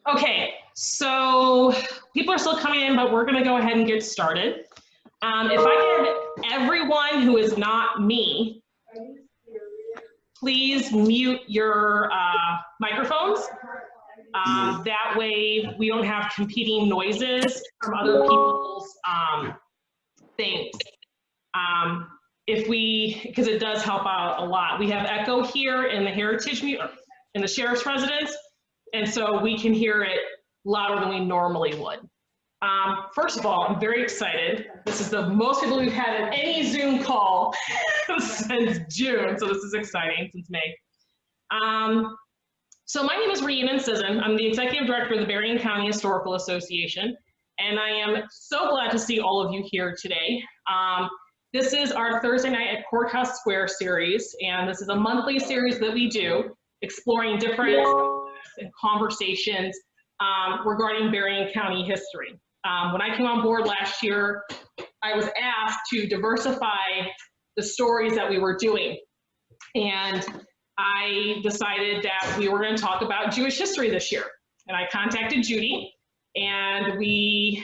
Okay, so people are still coming in, but we're going to go ahead and get started. If I get everyone who is not me, please mute your microphones. That way we don't have competing noises from other people's things. Because it does help out a lot. We have echo here in the Heritage in the Sheriff's Residence, and so we can hear it louder than we normally would. First of all, I'm very excited. This is the most people we've had in any Zoom call since June, so this is exciting, since May. So my name is Rhiannon Sisson. I'm the Executive Director of the Berrien County Historical Association, and I am so glad to see all of you here today. This is our Thursday Night at Courthouse Square series, and this is a monthly series that we do, exploring different and conversations regarding Berrien County history. When I came on board last year, I was asked to diversify the stories that we were doing, and I decided that we were going to talk about Jewish history this year. And I contacted Judy, and we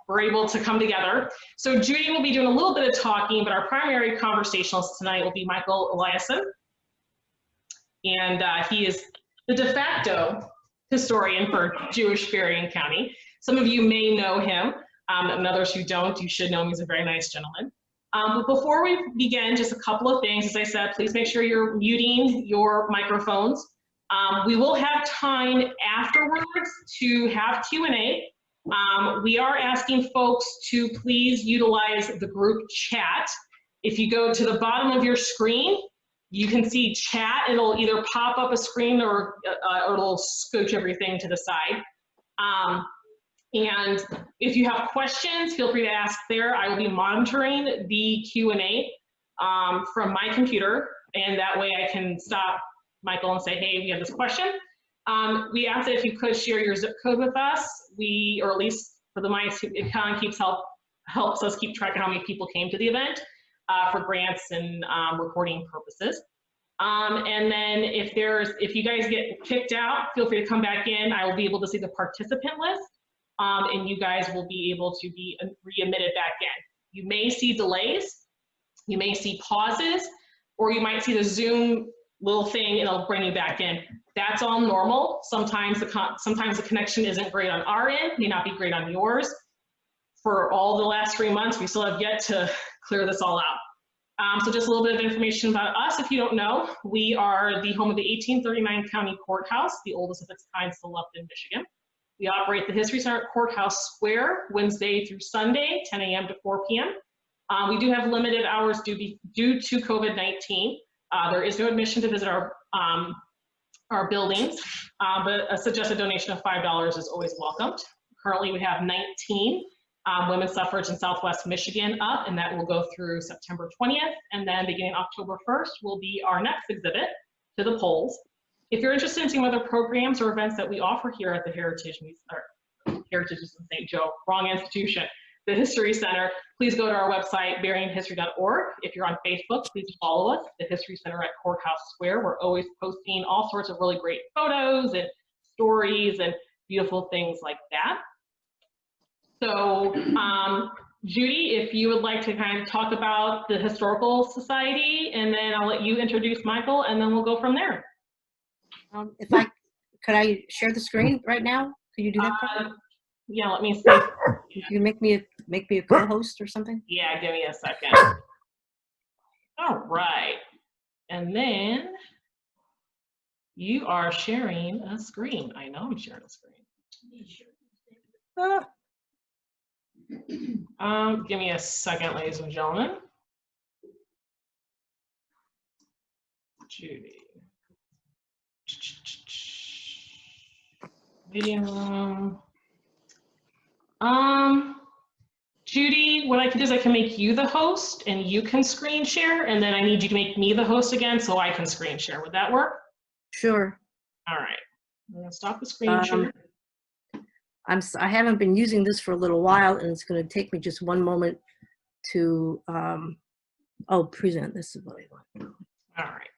were able to come together. So Judy will be doing a little bit of talking, but our primary conversationalist tonight will be Michael Eliasohn. And he is the de facto historian for Jewish Berrien County. Some of you may know him, and others who don't, you should know him. He's a very nice gentleman. But before we begin, just a couple of things. As I said, please make sure you're muting your microphones. We will have time afterwards to have Q&A. We are asking folks to please utilize the group chat. If you go to the bottom of your screen, you can see chat. It'll either pop up a screen or it'll scooch everything to the side. And if you have questions, feel free to ask there. I will be monitoring the Q&A from my computer, and that way I can stop Michael and say, hey, we have this question. We ask that if you could share your zip code with us, or at least for the mice, it kind of helps us keep track of how many people came to the event for grants and recording purposes. And then if you guys get kicked out, feel free to come back in. I will be able to see the participant list. And you guys will be able to be re-admitted back in. You may see delays, you may see pauses, or you might see the Zoom little thing and it'll bring you back in. That's all normal. Sometimes the connection isn't great on our end, may not be great on yours. For all the last 3 months, we still have yet to clear this all out. So just a little bit of information about us, if you don't know. We are the home of the 1839 County Courthouse, the oldest of its kind still left in Michigan. We operate the History Center at Courthouse Square, Wednesday through Sunday, 10 a.m. to 4 p.m. We do have limited hours due to COVID-19. There is no admission to visit our buildings, but a suggested donation of $5 is always welcomed. Currently, we have 19 women's suffrage in Southwest Michigan up, and that will go through September 20th, and then beginning October 1st will be our next exhibit to the polls. If you're interested in seeing other programs or events that we offer here at the Heritage is in St. Joe, wrong institution, the History Center, please go to our website, berrienhistory.org. If you're on Facebook, please follow us, the History Center at Courthouse Square. We're always posting all sorts of really great photos and stories and beautiful things like that. So, Judy, if you would like to kind of talk about the Historical Society, and then I'll let you introduce Michael, and then we'll go from there. Could I share the screen right now? Could you do that for me? Yeah, let me see. Could you make me a co-host or something? Yeah, give me a second. All right. And then you are sharing a screen. I know I'm sharing a screen. Give me a second, ladies and gentlemen. Judy. Video. Judy, what I can do is I can make you the host and you can screen share, and then I need you to make me the host again so I can screen share. Would that work? Sure. All right. I'm gonna stop the screen share. I haven't been using this for a little while, and it's going to take me just one moment to present. This is what I want. All right.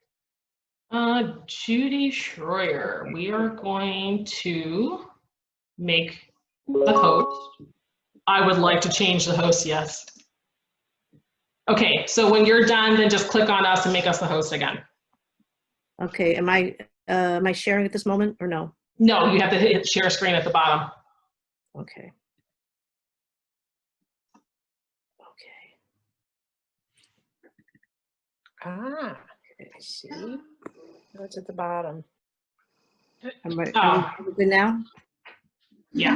Judy Shroyer, we are going to make the host. I would like to change the host, yes. Okay, so when you're done, then just click on us and make us the host again. Okay, am I sharing at this moment or no? No, you have to hit share screen at the bottom. Okay. Ah, okay, see, what's at the bottom? I'm ready. Oh. Are we good now? Yeah.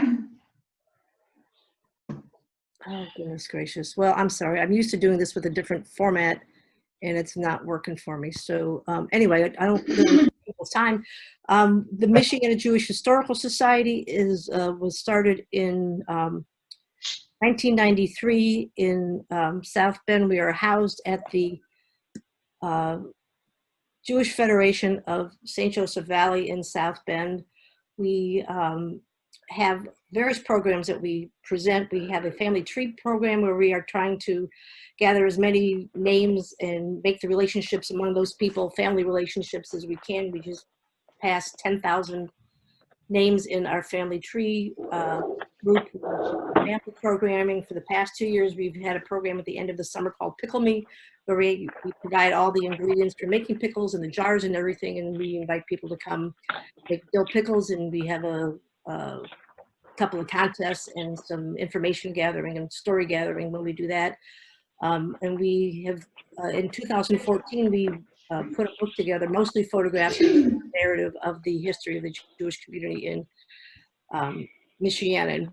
Oh, goodness gracious. Well, I'm sorry. I'm used to doing this with a different format, and it's not working for me. So anyway, I don't really people's time. The Michiana Jewish Historical Society was started in 1993 in South Bend. We are housed at the Jewish Federation of St. Joseph Valley in South Bend. We have various programs that we present. We have a family tree program where we are trying to gather as many names and make the relationships among those people, family relationships, as we can. We just passed 10,000 names in our family tree group. Family programming for the past 2 years, we've had a program at the end of the summer called Pickle Me, where we provide all the ingredients for making pickles and the jars and everything, and we invite people to come make dill pickles, and we have a couple of contests and some information gathering and story gathering when we do that. And we have, in 2014, we put a book together, mostly photographing the narrative of the history of the Jewish community in Michiana.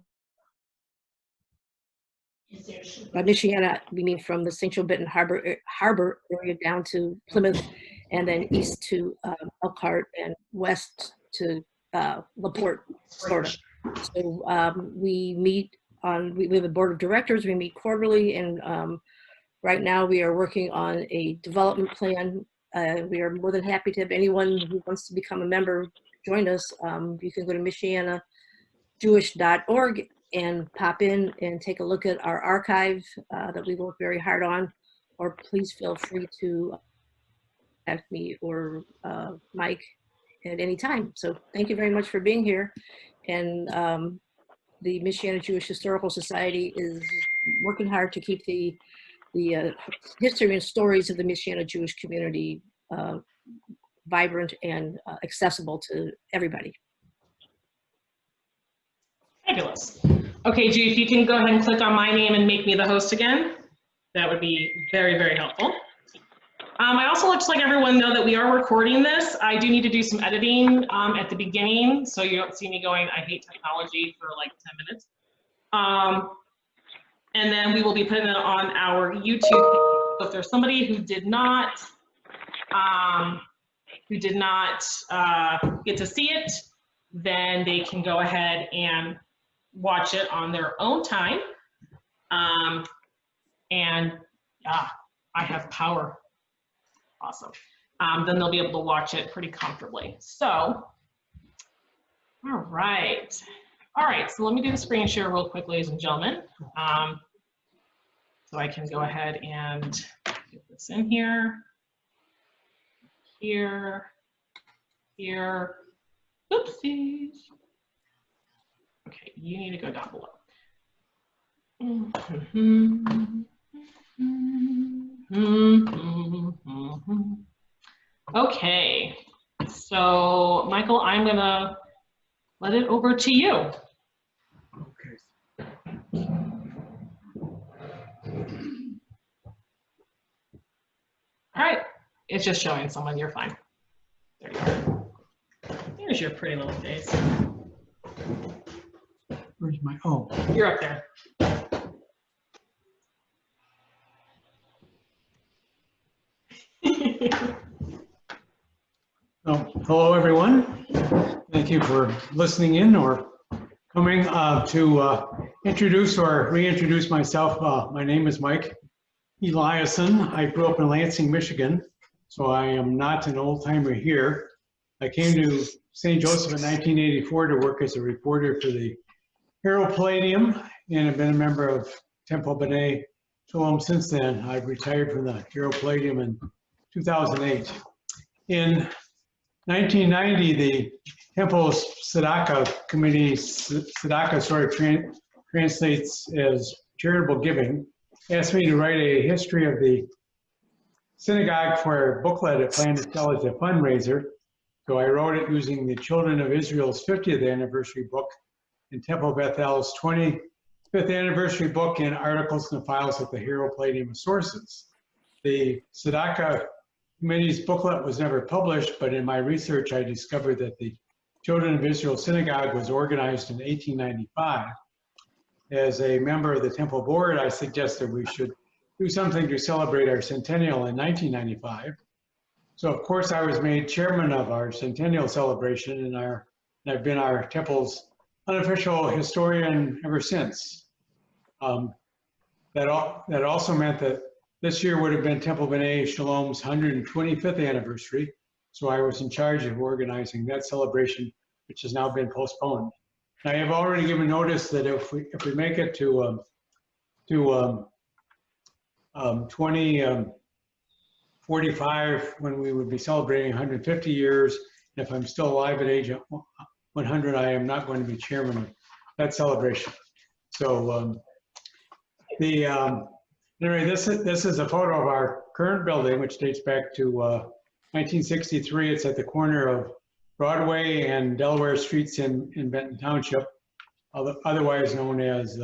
By Michiana, we mean from the St. Joe Benton Harbor area down to Plymouth, and then east to Elkhart, and west to LaPorte, Florida. So we meet we have a board of directors. We meet quarterly, and right now we are working on a development plan. We are more than happy to have anyone who wants to become a member join us. You can go to michianajewish.org and pop in and take a look at our archive that we work very hard on, or please feel free to contact me or Mike at any time. So thank you very much for being here. And the Michiana Jewish Historical Society is working hard to keep the history and stories of the Michiana Jewish community vibrant and accessible to everybody. Fabulous. Okay, Judy, if you can go ahead and click on my name and make me the host again, that would be very, very helpful. I also want to let everyone know that we are recording this. I do need to do some editing at the beginning, so you don't see me going, I hate technology, for like 10 minutes. And then we will be putting it on our YouTube page. So if there's somebody who did not get to see it, then they can go ahead and watch it on their own time. And I have power. Awesome. Then they'll be able to watch it pretty comfortably. So, all right. All right, so let me do the screen share real quick, ladies and gentlemen. So I can go ahead and get this in here, here, here. Oopsies. Okay, you need to go down below. Okay, so Michael, I'm gonna let it over to you. Okay. All right, it's just showing someone, you're fine. There you go. There's your pretty little face. Where's my, oh. You're up there. Oh, hello, everyone. Thank you for listening in or coming to introduce or reintroduce myself. My name is Mike Eliasohn. I grew up in Lansing, Michigan, so I am not an old-timer here. I came to St. Joseph in 1984 to work as a reporter for the Herald Palladium, and I've been a member of Temple B'nai Shalom since then. I've retired from the Herald Palladium in 2008. In 1990, the Temple's Tzedakah Committee, Tzedakah sort of translates as charitable giving, asked me to write a history of the synagogue for a booklet it planned to sell as a fundraiser. So I wrote it using the Children of Israel's 50th anniversary book and Temple Bethel's 25th anniversary book and articles and files at the Hero Palladium of Sources. The Tzedakah Committee's booklet was never published, but in my research I discovered that the Children of Israel Synagogue was organized in 1895. As a member of the Temple Board, I suggested we should do something to celebrate our centennial in 1995. So of course I was made chairman of our centennial celebration, and I've been our Temple's unofficial historian ever since. That also meant that this year would have been Temple B'nai Shalom's 125th anniversary, so I was in charge of organizing that celebration, which has now been postponed. I have already given notice that if we make it to 2045, when we would be celebrating 150 years, if I'm still alive at age 100, I am not going to be chairman of that celebration. So anyway, this is a photo of our current building, which dates back to 1963. It's at the corner of Broadway and Delaware Streets in Benton Township, otherwise known as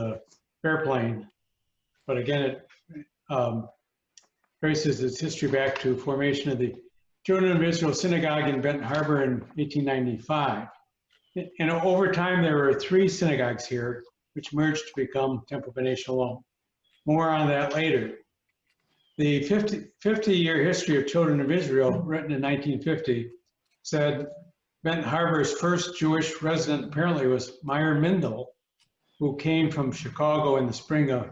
Fairplain. But again, it traces its history back to formation of the Children of Israel Synagogue in Benton Harbor in 1895. And over time, there were 3 synagogues here, which merged to become Temple B'nai Shalom. More on that later. The 50-year history of Children of Israel, written in 1950, said Benton Harbor's first Jewish resident apparently was Meyer Mindel, who came from Chicago in the spring of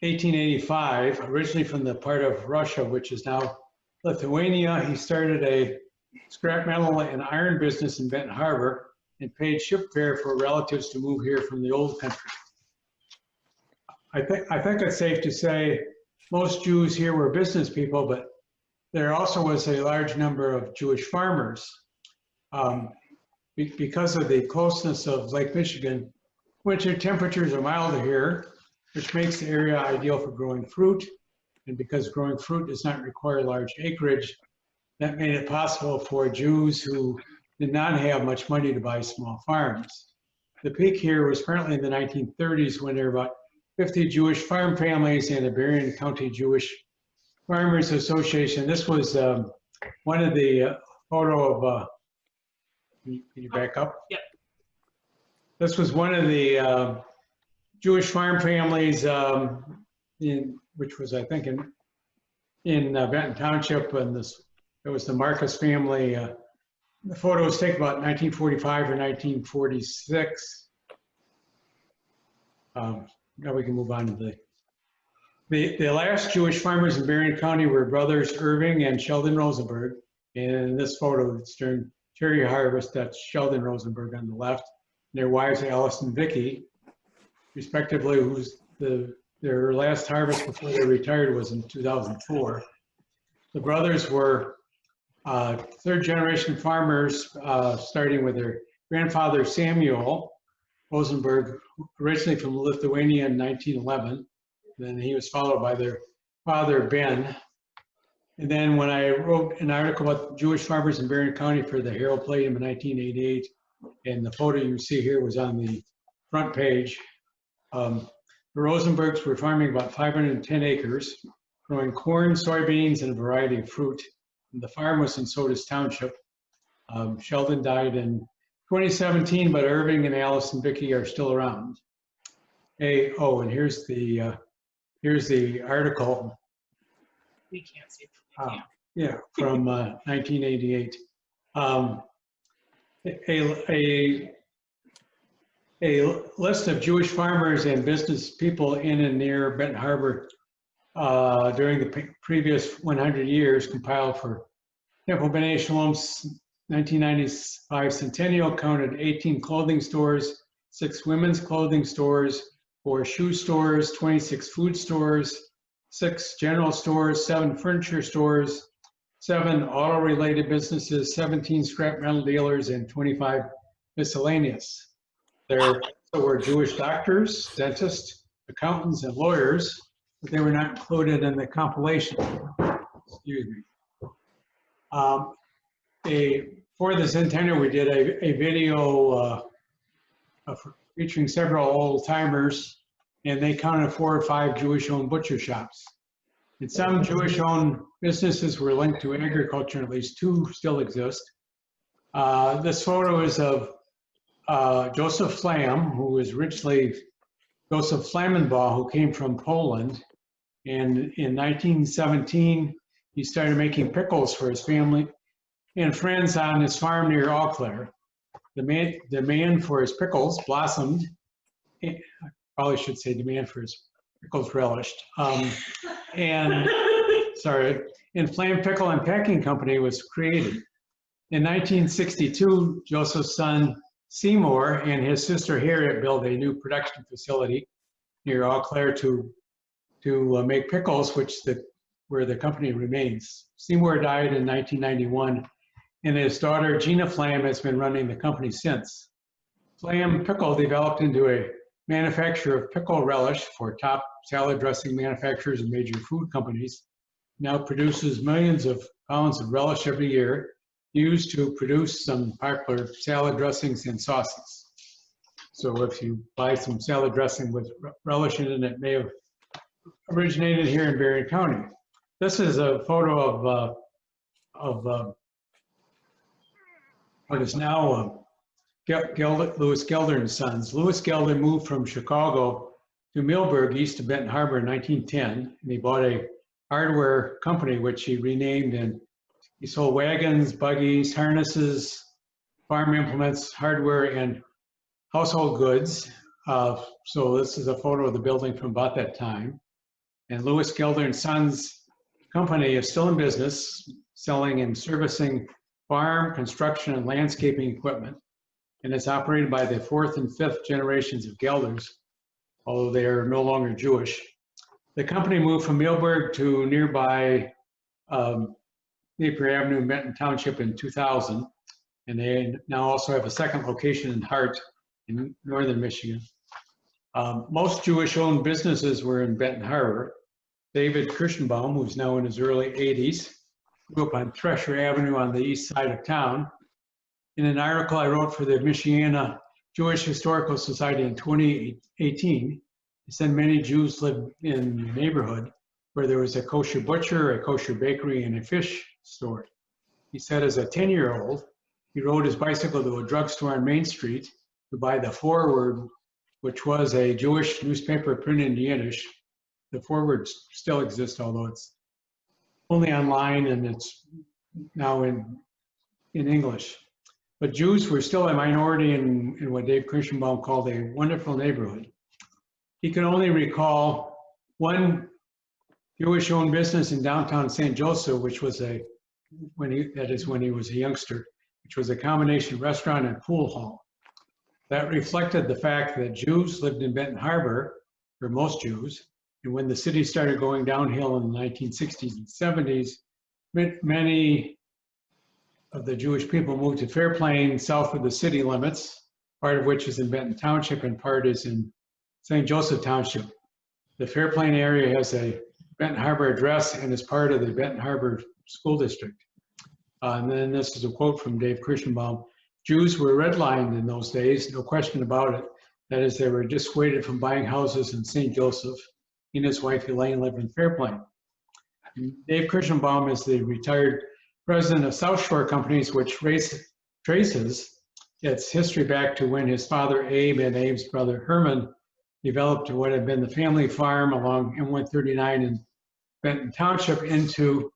1885, originally from the part of Russia, which is now Lithuania. He started a scrap metal and iron business in Benton Harbor and paid ship fare for relatives to move here from the old country. I think it's safe to say most Jews here were business people, but there also was a large number of Jewish farmers. Because of the closeness of Lake Michigan, winter temperatures are milder here, which makes the area ideal for growing fruit. And because growing fruit does not require large acreage, that made it possible for Jews who did not have much money to buy small farms. The peak here was apparently in the 1930s, when there were about 50 Jewish farm families and the Berrien County Jewish Farmers Association. This was one of the photo of, can you back up? Yep. This was one of the Jewish farm families, which was, I think, in Benton Township, and it was the Marcus family. The photo was taken about 1945 or 1946. Now we can move on to the last Jewish farmers in Berrien County were brothers Irving and Sheldon Rosenberg. And in this photo, it's during cherry harvest. That's Sheldon Rosenberg on the left, and their wives Alice and Vicky, respectively, who's their last harvest before they retired was in 2004. The brothers were third-generation farmers, starting with their grandfather Samuel Rosenberg, originally from Lithuania in 1911. Then he was followed by their father Ben. And then when I wrote an article about Jewish farmers in Berrien County for the Herald Palladium in 1988, and the photo you see here was on the front page, the Rosenbergs were farming about 510 acres, growing corn, soybeans, and a variety of fruit. And the farm was in Sodus Township. Sheldon died in 2017, but Irving and Alice and Vicky are still around. And here's the article. We can't see. Yeah, from 1988. A list of Jewish farmers and business people in and near Benton Harbor during the previous 100 years, compiled for Temple B'nai Shalom's 1995 centennial, counted 18 clothing stores, 6 women's clothing stores, 4 shoe stores, 26 food stores, 6 general stores, 7 furniture stores, 7 auto-related businesses, 17 scrap metal dealers, and 25 miscellaneous. There also were Jewish doctors, dentists, accountants, and lawyers, but they were not included in the compilation. Excuse me. For the centennial, we did a video featuring several old timers, and they counted 4 or 5 Jewish-owned butcher shops. And some Jewish-owned businesses were linked to agriculture, and at least 2 still exist. This photo is of Joseph Flam, who is originally Joseph Flammenbaugh, who came from Poland. And in 1917, he started making pickles for his family and friends on his farm near Eau Claire. The demand for his pickles blossomed. I probably should say demand for his pickles relished. And Flam Pickle and Packing Company was created. In 1962, Joseph's son Seymour and his sister Harriet built a new production facility near Eau Claire to make pickles, where the company remains. Seymour died in 1991, and his daughter Gina Flam has been running the company since. Flam Pickle developed into a manufacturer of pickle relish for top salad dressing manufacturers and major food companies. Now produces millions of pounds of relish every year, used to produce some popular salad dressings and sauces. So if you buy some salad dressing with relish in it, it may have originated here in Berrien County. This is a photo of what is now Louis Gelder and Sons. Louis Gelder moved from Chicago to Millburg, east of Benton Harbor in 1910, and he bought a hardware company, which he renamed, and he sold wagons, buggies, harnesses, farm implements, hardware, and household goods. So this is a photo of the building from about that time. And Louis Gelder and Sons company is still in business, selling and servicing farm, construction, and landscaping equipment. And it's operated by the 4th and 5th generations of Gelders, although they are no longer Jewish. The company moved from Millburg to nearby Napier Avenue, Benton Township in 2000. And they now also have a second location in Hart in northern Michigan. Most Jewish-owned businesses were in Benton Harbor. David Kirschenbaum, who's now in his early 80s, grew up on Thresher Avenue on the east side of town. In an article I wrote for the Michiana Jewish Historical Society in 2018, he said many Jews lived in the neighborhood where there was a kosher butcher, a kosher bakery, and a fish store. He said as a 10-year-old, he rode his bicycle to a drugstore on Main Street to buy the Forward, which was a Jewish newspaper printed in Yiddish. The Forward still exists, although it's only online and it's now in English. But Jews were still a minority in what Dave Kirschenbaum called a wonderful neighborhood. He could only recall one Jewish-owned business in downtown St. Joseph, which was when he was a youngster, which was a combination restaurant and pool hall. That reflected the fact that Jews lived in Benton Harbor, or most Jews, and when the city started going downhill in the 1960s and 70s, many of the Jewish people moved to Fairplain, south of the city limits, part of which is in Benton Township and part is in St. Joseph Township. The Fairplain area has a Benton Harbor address and is part of the Benton Harbor School District. And then this is a quote from Dave Kirschenbaum. Jews were redlined in those days, no question about it. That is, they were dissuaded from buying houses in St. Joseph. He and his wife Elaine lived in Fairplain. And Dave Kirschenbaum is the retired president of South Shore Companies, which traces its history back to when his father Abe and Abe's brother Herman developed what had been the family farm along M139 in Benton Township into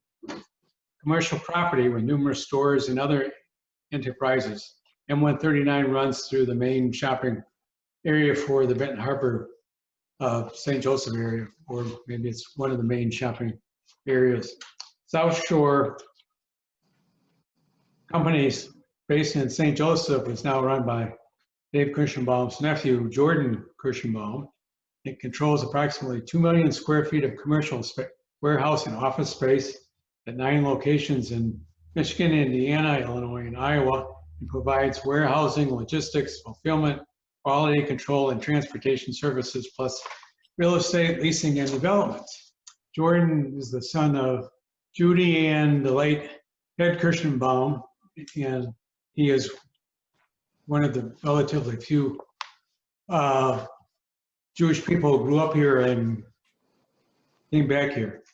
commercial property with numerous stores and other enterprises. M139 runs through the main shopping area for the Benton Harbor, St. Joseph area, or maybe it's one of the main shopping areas. South Shore Companies based in St. Joseph is now run by Dave Kirschenbaum's nephew, Jordan Kirschenbaum. It controls approximately 2 million square feet of commercial warehouse and office space, at 9 locations in Michigan, Indiana, Illinois, and Iowa, and provides warehousing, logistics, fulfillment, quality control, and transportation services, plus real estate, leasing, and development. Jordan is the son of Judy and the late Ted Kirschenbaum, and he is one of the relatively few Jewish people who grew up here and came back here,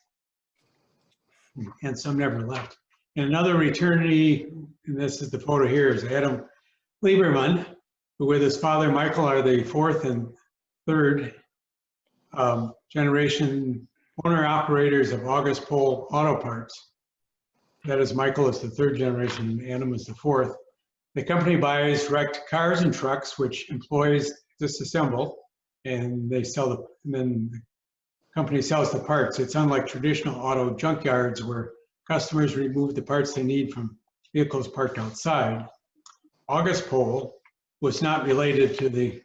and some never left. And another returnee, and this is the photo here, is Adam Lieberman, who with his father Michael are the 4th and 3rd generation owner-operators of August Pole Auto Parts. That is, Michael is the 3rd generation and Adam is the 4th. The company buys wrecked cars and trucks, which employees disassemble, and they sell the, and then the company sells the parts. It's unlike traditional auto junkyards where customers remove the parts they need from vehicles parked outside. August Pole was not related to the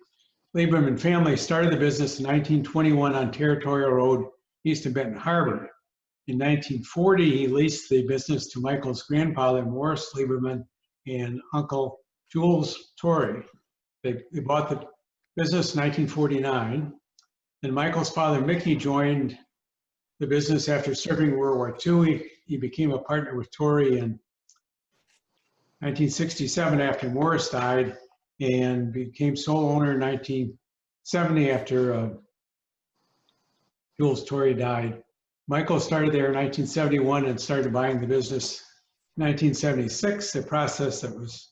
Lieberman family. Started the business in 1921 on Territorial Road, east of Benton Harbor. In 1940, he leased the business to Michael's grandfather, Morris Lieberman, and Uncle Jules Torrey. They bought the business in 1949. And Michael's father, Mickey, joined the business after serving World War II. He became a partner with Torrey in 1967 after Morris died, and became sole owner in 1970 after Jules Torrey died. Michael started there in 1971 and started buying the business in 1976, a process that was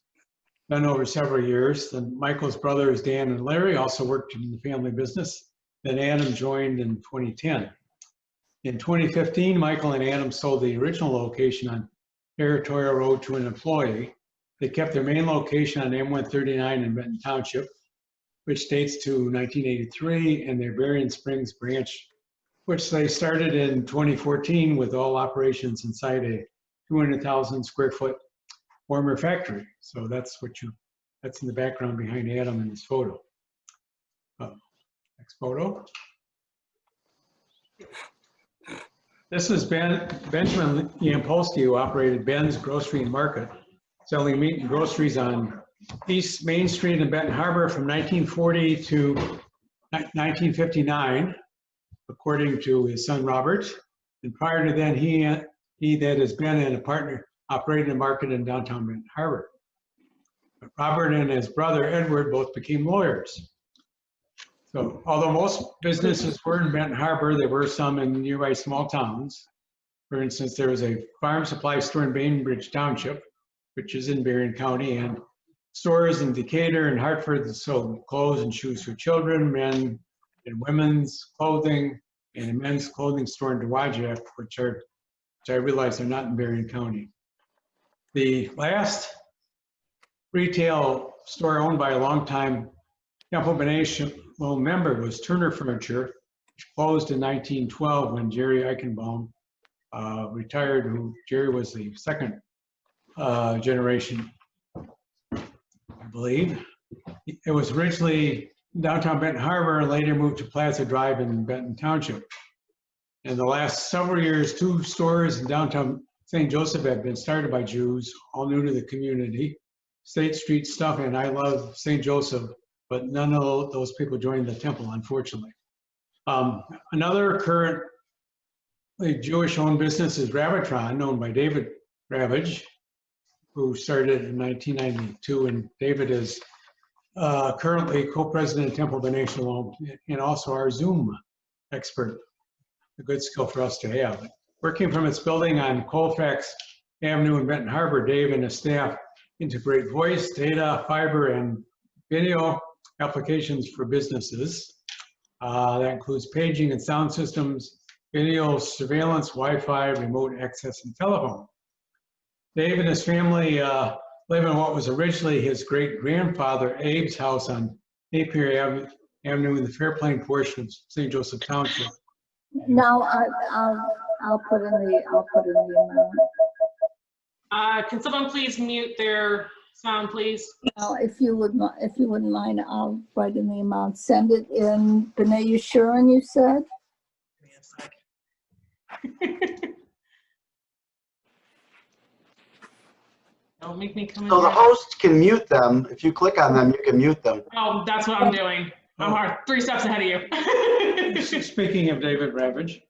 done over several years. Then Michael's brothers, Dan and Larry, also worked in the family business. Then Adam joined in 2010. In 2015, Michael and Adam sold the original location on Territorial Road to an employee. They kept their main location on M139 in Benton Township, which dates to 1983, and their Berrien Springs branch, which they started in 2014 with all operations inside a 200,000 square foot former factory. So that's that's in the background behind Adam in this photo. Next photo. This is Benjamin Yampolsky, who operated Ben's Grocery and Market, selling meat and groceries on East Main Street in Benton Harbor from 1940 to 1959, according to his son Robert. And prior to then, he that has been and a partner operated a market in downtown Benton Harbor. But Robert and his brother Edward both became lawyers. So although most businesses were in Benton Harbor, there were some in nearby small towns. For instance, there was a farm supply store in Bainbridge Township, which is in Berrien County, and stores in Decatur and Hartford that sold clothes and shoes for children, men and women's clothing, and a men's clothing store in Dowagiac, which I realize are not in Berrien County. The last retail store owned by a longtime Temple B'nai Shalom member was Turner Furniture, which closed in 1912 when Jerry Eichenbaum retired. Jerry was the 2nd generation, I believe. It was originally downtown Benton Harbor and later moved to Plaza Drive in Benton Township. In the last several years, 2 stores in downtown St. Joseph have been started by Jews, all new to the community. State Street Stuff and I Love St. Joseph, but none of those people joined the temple, unfortunately. Another current Jewish-owned business is Ravitron, owned by David Ravage, who started in 1992, and David is currently co-president of Temple B'nai Shalom and also our Zoom expert, a good skill for us to have. Working from its building on Colfax Avenue in Benton Harbor, Dave and his staff integrate voice, data, fiber, and video applications for businesses. That includes paging and sound systems, video surveillance, Wi-Fi, remote access, and telephone. Dave and his family live in what was originally his great-grandfather Abe's house on Napier Avenue in the Fairplain portion of St. Joseph Township. No, I'll put in the amount. Can someone please mute their sound, please? Now, if you wouldn't mind, I'll write in the amount. Send it in B'nai Yeshurun, you said? Don't make me come in So the here. host can mute them. If you click on them, you can mute them. Oh, that's what I'm doing. I'm hard, 3 steps ahead of you. Speaking of David Ravage,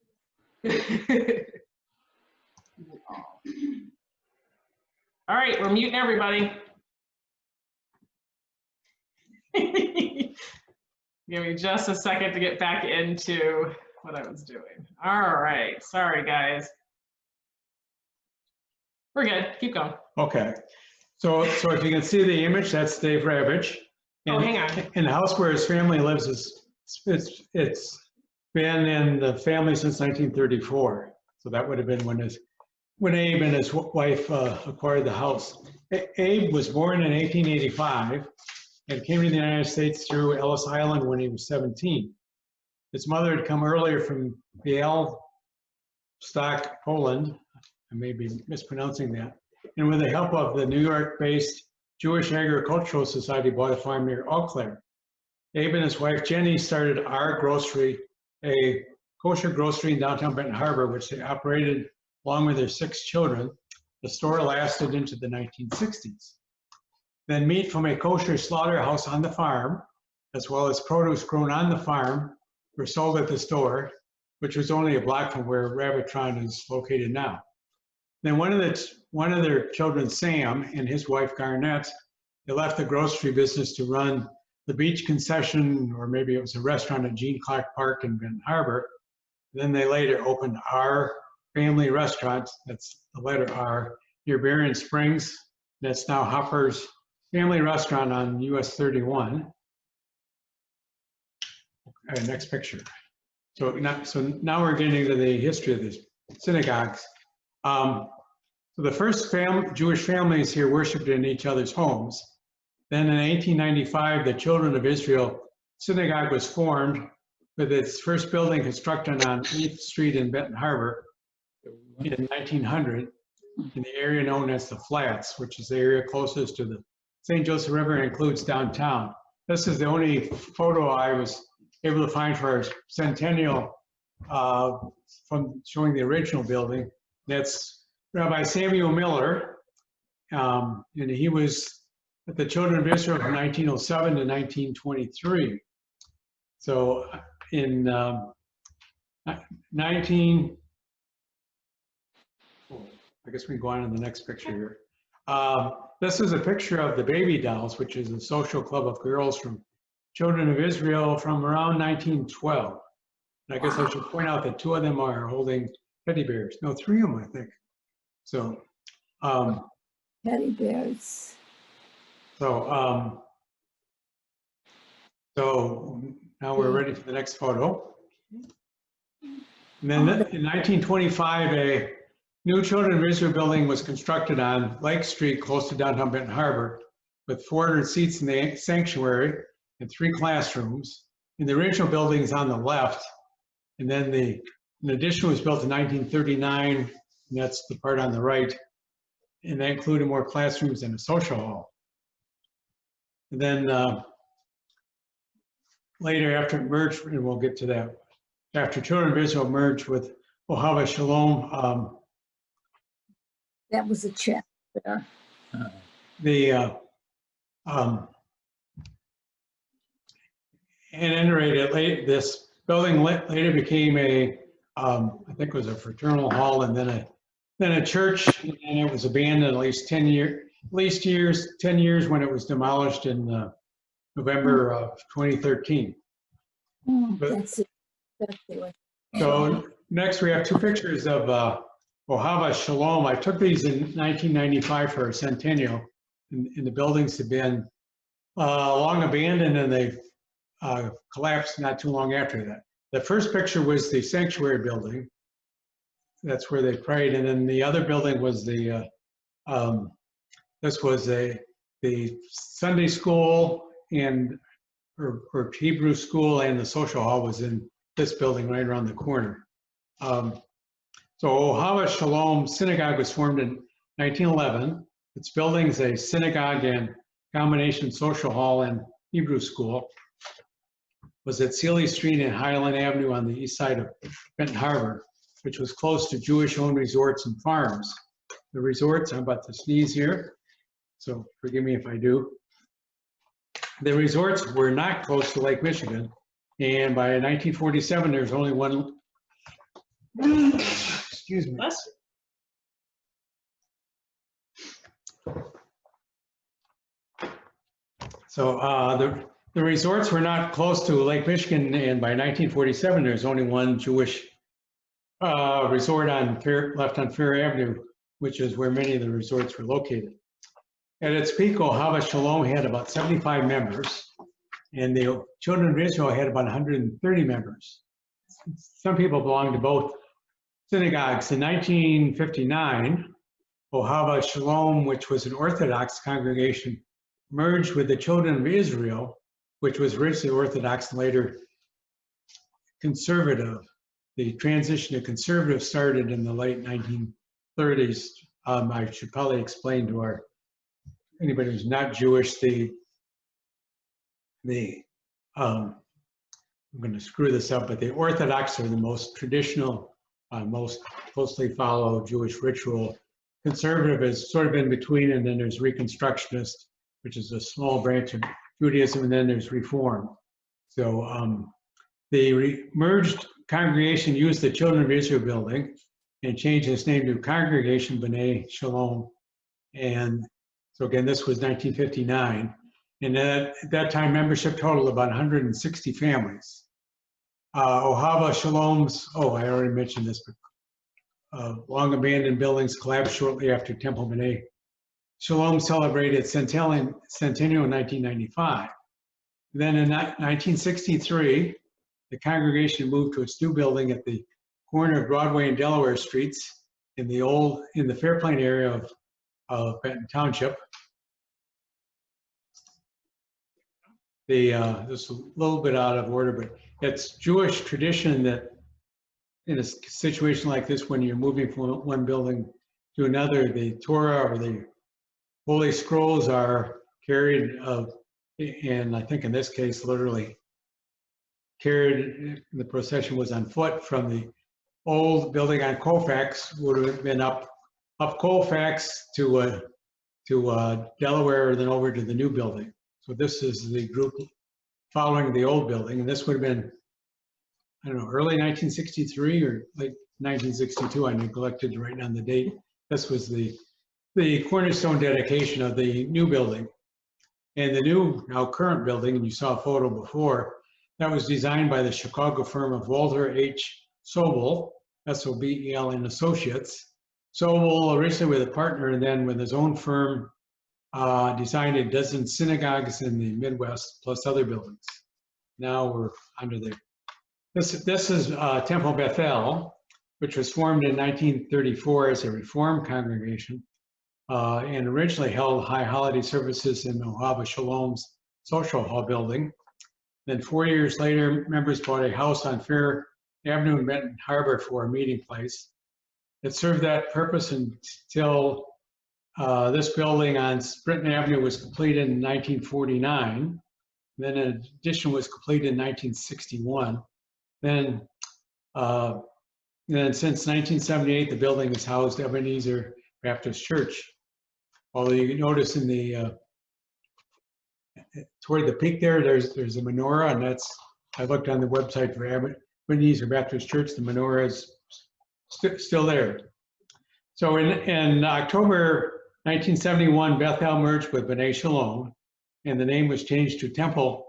All right, we're muting everybody. Give me just a second to get back into what I was doing. All right, sorry guys. We're good, keep going. okay. So if you can see the image, that's Dave Ravage. Oh, hang on. And the house where his family lives it's been in the family since 1934. So that would have been when Abe and his wife acquired the house. Abe was born in 1885 and came to the United States through Ellis Island when he was 17. His mother had come earlier from Białystok, Poland. I may be mispronouncing that. And with the help of the New York-based Jewish Agricultural Society, bought a farm near Eau Claire. Abe and his wife Jenny started Our Grocery, a kosher grocery in downtown Benton Harbor, which they operated along with their 6 children. The store lasted into the 1960s. Then meat from a kosher slaughterhouse on the farm, as well as produce grown on the farm, were sold at the store, which was only a block from where Rabbitron is located now. Then one of their children, Sam, and his wife Garnett, they left the grocery business to run the beach concession, or maybe it was a restaurant at Gene Clark Park in Benton Harbor. Then they later opened Our Family Restaurant, that's the letter R, near Berrien Springs. That's now Hopper's Family Restaurant on US 31. Next picture. So now we're getting to the history of these synagogues. So the first Jewish families here worshiped in each other's homes. Then in 1895, the Children of Israel Synagogue was formed, with its first building constructed on 8th Street in Benton Harbor in 1900 in the area known as the Flats, which is the area closest to the St. Joseph River and includes downtown. This is the only photo I was able to find for our centennial from showing the original building. That's Rabbi Samuel Miller, and he was at the Children of Israel from 1907 to 1923. So in I guess we can go on to the next picture here. This is a picture of the Baby Dolls, which is a social club of girls from Children of Israel from around 1912. And I guess I should point out that 2 of them are holding teddy bears. No, 3 of them, I think. So, Teddy bears. So now we're ready for the next photo. And then in 1925, a new Children of Israel building was constructed on Lake Street, close to downtown Benton Harbor, with 400 seats in the sanctuary and 3 classrooms. And the original building is on the left. And then an addition was built in 1939, and that's the part on the right. And that included more classrooms and a social hall. And then later, after it merged, and we'll get to that, after Children of Israel merged with Ohava Shalom, That was a check there. And at any rate, this building later became a, I think it was a fraternal hall, and then a church, and it was abandoned at least 10 years when it was demolished in November of 2013. That's it. That's it. So next we have 2 pictures of Ohava Shalom. I took these in 1995 for a centennial, and the buildings have been long abandoned, and they've collapsed not too long after that. The first picture was the sanctuary building. That's where they prayed, and then the other building was the this was the Sunday school and or Hebrew school, and the social hall was in this building right around the corner. So Ohava Shalom Synagogue was formed in 1911. Its building is a synagogue and combination social hall and Hebrew school. Was at Sealy Street and Highland Avenue on the east side of Benton Harbor, which was close to Jewish-owned resorts and farms. The resorts, I'm about to sneeze here, so forgive me if I do. The resorts were not close to Lake Michigan, and by 1947, there's only one, excuse me. So the resorts were not close to Lake Michigan, and by 1947, there's only one Jewish resort left on Fair Avenue, which is where many of the resorts were located. At its peak, Ohava Shalom had about 75 members, and the Children of Israel had about 130 members. Some people belonged to both synagogues. In 1959, Ohava Shalom, which was an Orthodox congregation, merged with the Children of Israel, which was originally Orthodox and later conservative. The transition to conservative started in the late 1930s. I should probably explain to anybody who's not Jewish, I'm going to screw this up, but the Orthodox are the most traditional, most closely follow Jewish ritual. Conservative has sort of in between, and then there's Reconstructionist, which is a small branch of Judaism, and then there's Reform. So the merged congregation used the Children of Israel building and changed its name to Congregation B'nai Shalom. And so again, this was 1959. And at that time, membership totaled about 160 families. Ohava Shalom's, I already mentioned this, but long abandoned buildings collapsed shortly after Temple B'nai Shalom celebrated centennial in 1995. Then in 1963, the congregation moved to its new building at the corner of Broadway and Delaware Streets in the Fairplain area of Benton Township. This is a little bit out of order, but it's Jewish tradition that in a situation like this, when you're moving from one building to another, the Torah or the Holy Scrolls are carried, and I think in this case, literally carried, the procession was on foot from the old building on Colfax, would have been up Colfax to Delaware, then over to the new building. So this is the group following the old building, and this would have been, I don't know, early 1963 or late 1962. I neglected to write down the date. This was the cornerstone dedication of the new building. And the new, now current building, and you saw a photo before, that was designed by the Chicago firm of Walter H. Sobel, S-O-B-E-L, and Associates. Sobel originally with a partner, and then with his own firm, designed a dozen synagogues in the Midwest, plus other buildings. Now we're under there. This is Temple Bethel, which was formed in 1934 as a Reform congregation, and originally held high holiday services in Ohava Shalom's social hall building. Then 4 years later, members bought a house on Fair Avenue in Benton Harbor for a meeting place. It served that purpose until this building on Britton Avenue was completed in 1949. Then an addition was completed in 1961. Then since 1978, the building has housed Ebenezer Baptist Church. Although you can notice in the toward the peak there's a menorah, and I looked on the website for Ebenezer Baptist Church. The menorah is still there. So in October 1971, Bethel merged with B'nai Shalom, and the name was changed to Temple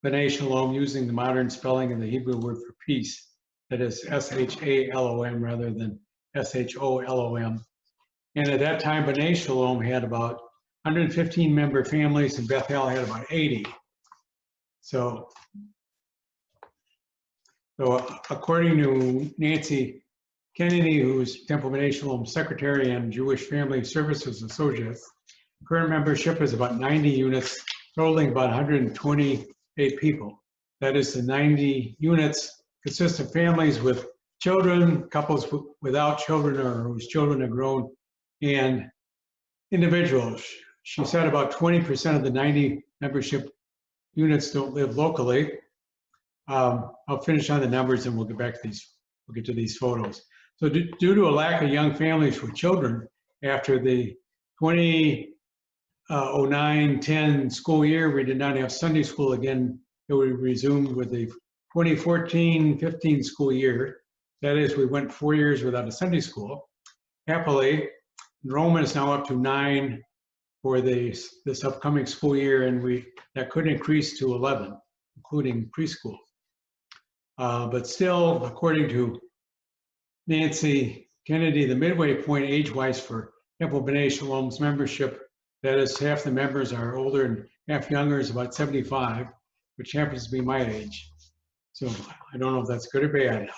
B'nai Shalom, using the modern spelling of the Hebrew word for peace, that is S-H-A-L-O-M rather than S-H-O-L-O-M. And at that time, B'nai Shalom had about 115 member families, and Bethel had about 80. So according to Nancy Kennedy, who's Temple B'nai Shalom's secretary and Jewish Family Services Associates, current membership is about 90 units, totaling about 128 people. That is, the 90 units consist of families with children, couples without children or whose children have grown, and individuals. She said about 20% of the 90 membership units don't live locally. I'll finish on the numbers and we'll get back to these. We'll get to these photos. So due to a lack of young families with children, after the 09-10 school year, we did not have Sunday school again. It we resumed with the 2014-15 school year. That is, we went 4 years without a Sunday school. Happily, enrollment is now up to 9 for this upcoming school year, and that could increase to 11, including preschool. But still, according to Nancy Kennedy, the midway point age-wise for Temple B'nai Shalom's membership, that is, half the members are older and half younger, is about 75, which happens to be my age. So I don't know if that's good or bad.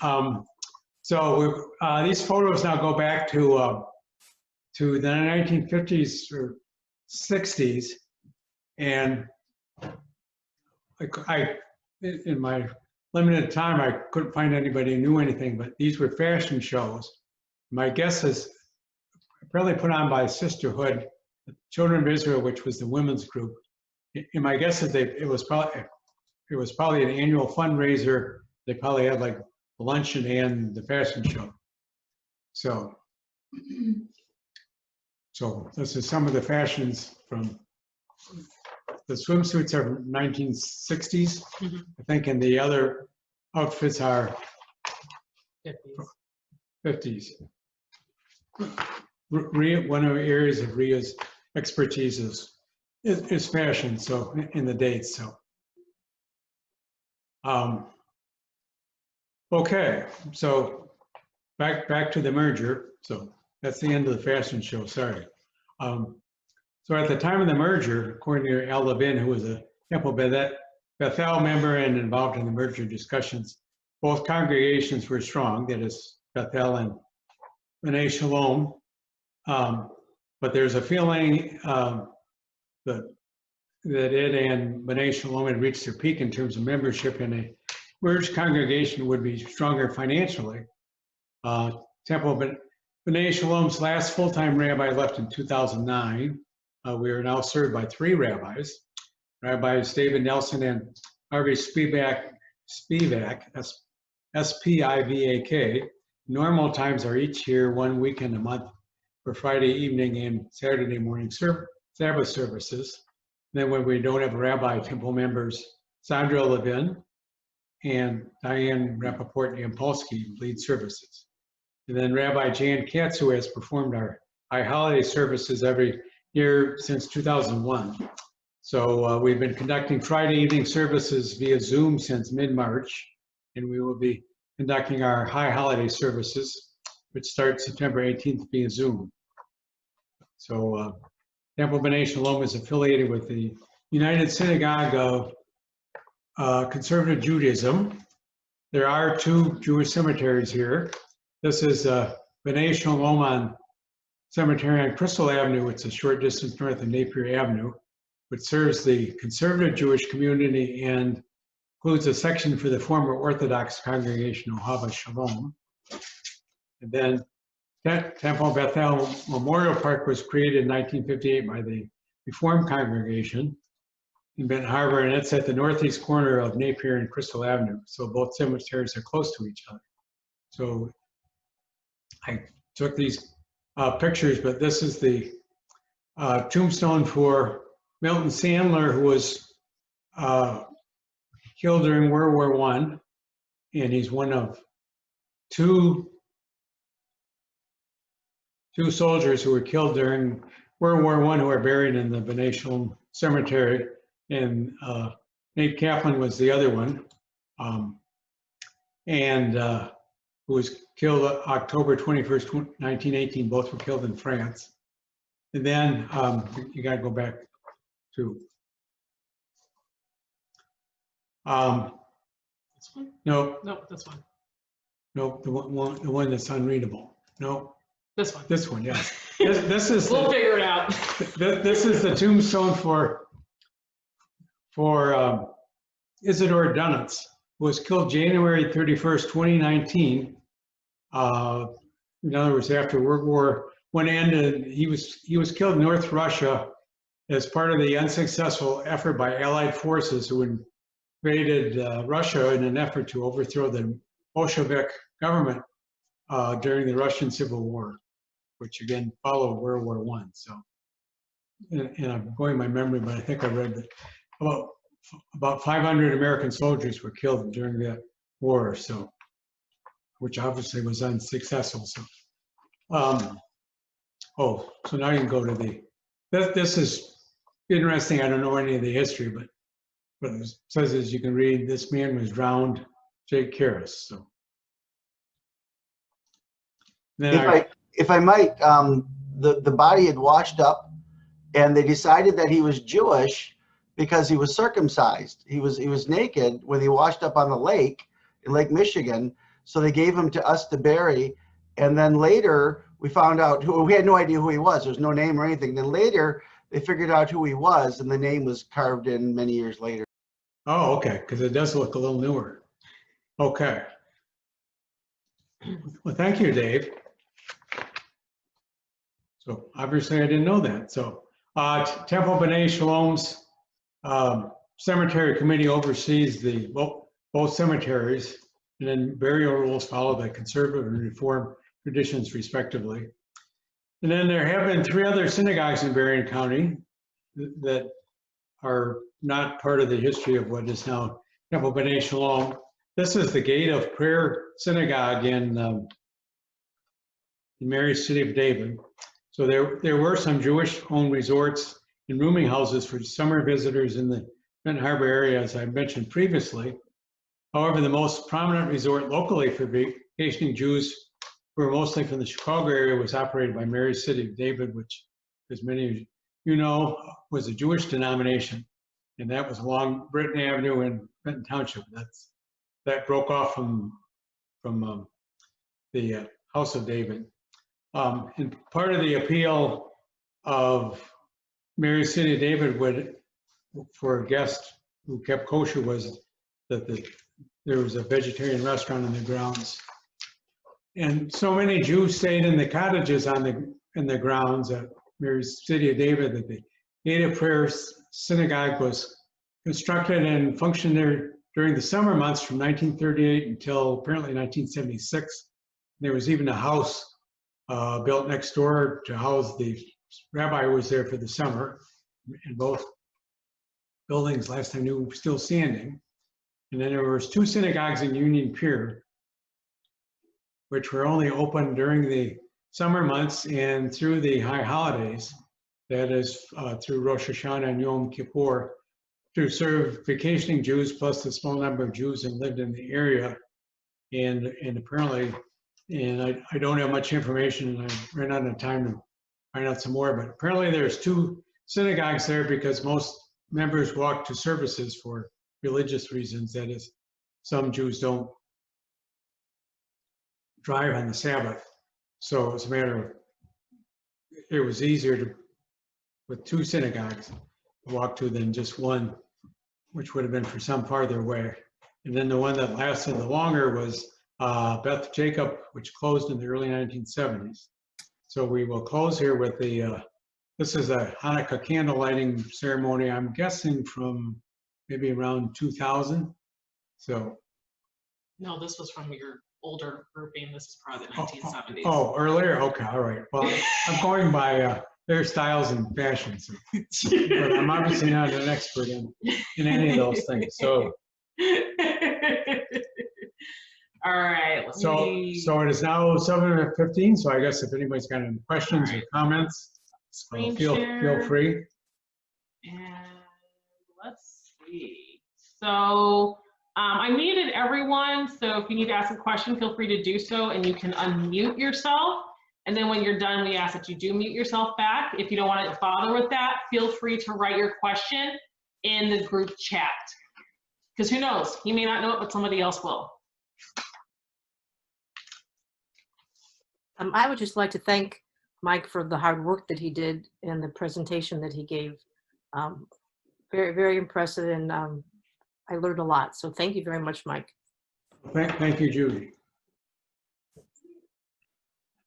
So these photos now go back to the 1950s or 60s, and in my limited time, I couldn't find anybody who knew anything, but these were fashion shows. My guess is probably put on by Sisterhood, the Children of Israel, which was the women's group. And my guess is it was probably an annual fundraiser. They probably had like luncheon and the fashion show. So this is some of the fashions from the swimsuits are 1960s, I think, and the other outfits are 50s. One of the areas of Ria's expertise is fashion, so in the dates. So, okay, so back to the merger. So that's the end of the fashion show. Sorry. So at the time of the merger, according to Al Levin, who was a Temple Bethel member and involved in the merger discussions, both congregations were strong. That is Bethel and B'nai Shalom. But there's a feeling that it and B'nai Shalom had reached their peak in terms of membership, and a merged congregation would be stronger financially. Temple B'nai Shalom's last full-time rabbi left in 2009. We are now served by 3 rabbis, Rabbis David Nelson and Harvey Spivak, S-P-I-V-A-K. Normal times are each here 1 weekend a month for Friday evening and Saturday morning Sabbath services. Then when we don't have rabbi, temple members Sandra Levin and Diane Rappaport Yampolsky lead services. And then Rabbi Jan Katz, who has performed our high holiday services every year since 2001. So we've been conducting Friday evening services via Zoom since mid-March, and we will be conducting our high holiday services, which start September 18th via Zoom. So Temple B'nai Shalom is affiliated with the United Synagogue of Conservative Judaism. There are 2 Jewish cemeteries here. This is B'nai Shalom on Cemetery on Crystal Avenue. It's a short distance north of Napier Avenue, which serves the conservative Jewish community and includes a section for the former Orthodox congregation Ohava Shalom. And then Temple Bethel Memorial Park was created in 1958 by the Reformed congregation in Benton Harbor, and it's at the northeast corner of Napier and Crystal Avenue. So both cemeteries are close to each other. So I took these pictures, but this is the tombstone for Milton Sandler, who was killed during World War I, and he's one of two soldiers who were killed during World War I who are buried in the B'nai Shalom Cemetery, and Nate Kaplan was the other one, who was killed October 21st, 1918. Both were killed in France. And then you got to go back to This one? no, This one. no, the one that's unreadable. No, This one. this one, yes. This is We'll figure it out. this is the tombstone for Isidore Dunitz, who was killed January 31st, 2019. In other words, after World War I ended, he was killed in North Russia as part of the unsuccessful effort by Allied forces who invaded Russia in an effort to overthrow the Bolshevik government during the Russian Civil War, which again followed World War I. So and I'm going by memory, but I think I read that about 500 American soldiers were killed during that war, so, which obviously was unsuccessful. So, oh, so now you can go to this is interesting. I don't know any of the history, but it says, as you can read, this man was drowned, Jake Karras. So then If I might, the body had washed up, and they decided that he was Jewish because he was circumcised. He was naked when he washed up on the lake in Lake Michigan. So they gave him to us to bury, and then later we found out we had no idea who he was. There's no name or anything. Then later they figured out who he was, and the name was carved in many years later. oh, okay, because it does look a little newer. Okay. Well, thank you, Dave. So obviously I didn't know that. So Temple B'nai Shalom's cemetery committee oversees both cemeteries, and then burial rules follow the conservative and reform traditions respectively. And then there have been 3 other synagogues in Berrien County that are not part of the history of what is now Temple B'nai Shalom. This is the Gate of Prayer Synagogue in Mary's City of David. So there were some Jewish-owned resorts and rooming houses for summer visitors in the Benton Harbor area, as I mentioned previously. However, the most prominent resort locally for vacationing Jews, who were mostly from the Chicago area, was operated by Mary's City of David, which, as many of you know, was a Jewish denomination, and that was along Britton Avenue in Benton Township. That broke off from the House of David. And part of the appeal of Mary's City of David for a guest who kept kosher was that there was a vegetarian restaurant in the grounds. And so many Jews stayed in the cottages in the grounds at Mary's City of David that the Gate of Prayer Synagogue was constructed and functioned there during the summer months from 1938 until apparently 1976. There was even a house built next door to house the rabbi who was there for the summer. And both buildings, last time I knew, were still standing. And then there was 2 synagogues in Union Pier, which were only open during the summer months and through the high holidays, that is through Rosh Hashanah and Yom Kippur, to serve vacationing Jews plus the small number of Jews that lived in the area. And apparently, and I don't have much information, and I ran out of time to find out some more, but apparently there's 2 synagogues there because most members walk to services for religious reasons. That is, some Jews don't drive on the Sabbath. So it's a matter of, it was easier with 2 synagogues to walk to than just one, which would have been for some farther away. And then the one that lasted the longer was Beth Jacob, which closed in the early 1970s. So we will close here with this is a Hanukkah candle lighting ceremony, I'm guessing from maybe around 2000. So. No, this was from your older grouping. This is probably the 1970s. Oh, earlier? Okay, all right. Well, I'm going by their styles and fashions, but I'm obviously not an expert in any of those things. So. All right. So it is now 7:15. So I guess if anybody's got any questions or comments, feel free. And let's see. So I muted everyone. So if you need to ask a question, feel free to do so, and you can unmute yourself. And then when you're done, we ask that you do mute yourself back. If you don't want to bother with that, feel free to write your question in the group chat. Because who knows? You may not know it, but somebody else will. I would just like to thank Mike for the hard work that he did and the presentation that he gave. Very, very impressive, and I learned a lot. So thank you very much, Mike. Thank you, Judy.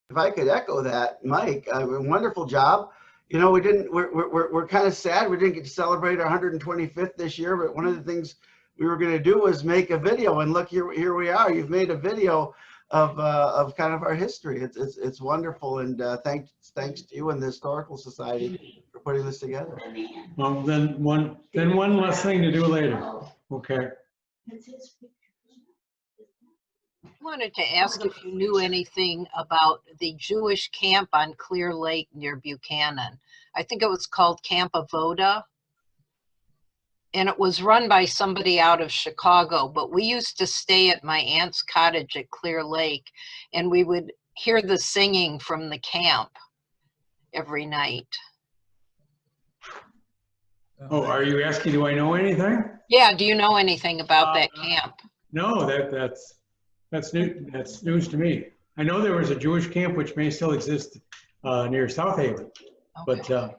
If I could echo that, Mike, wonderful job. You know, we're kind of sad we didn't get to celebrate our 125th this year, but one of the things we were going to do was make a video, and look, here we are. You've made a video of kind of our history. It's wonderful, and thanks to you and the Historical Society for putting this together. Well, then one less thing to do later. Okay. I wanted to ask if you knew anything about the Jewish camp on Clear Lake near Buchanan. I think it was called Camp Avoda. And it was run by somebody out of Chicago, but we used to stay at my aunt's cottage at Clear Lake, and we would hear the singing from the camp every night. Oh, are you asking, do I know anything? Yeah, do you know anything about that camp? No, that's new. That's news to me. I know there was a Jewish camp which may still exist near South Haven, but oh,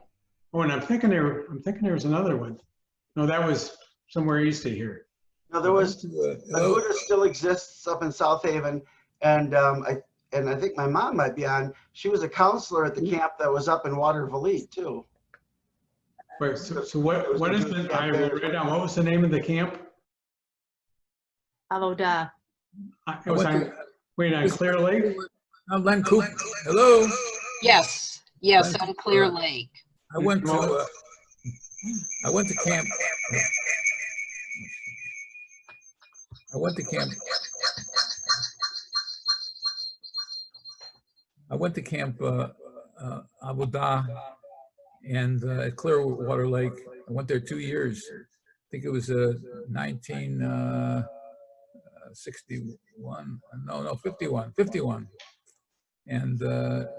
and I'm thinking there was another one. No, that was somewhere east of here. No, there was, Aguda still exists up in South Haven, and I think my mom might be on. She was a counselor at the camp that was up in Waterville too. Wait, so what is the, I wrote it down, what was the name of the camp? Avoda. It was on, wait, on Clear Lake? I'm Len Coop. Hello. Yes, on Clear Lake. I went to camp. I went to camp Avodah and at Clearwater Lake. I went there 2 years. I think it was 1961. No, 51. And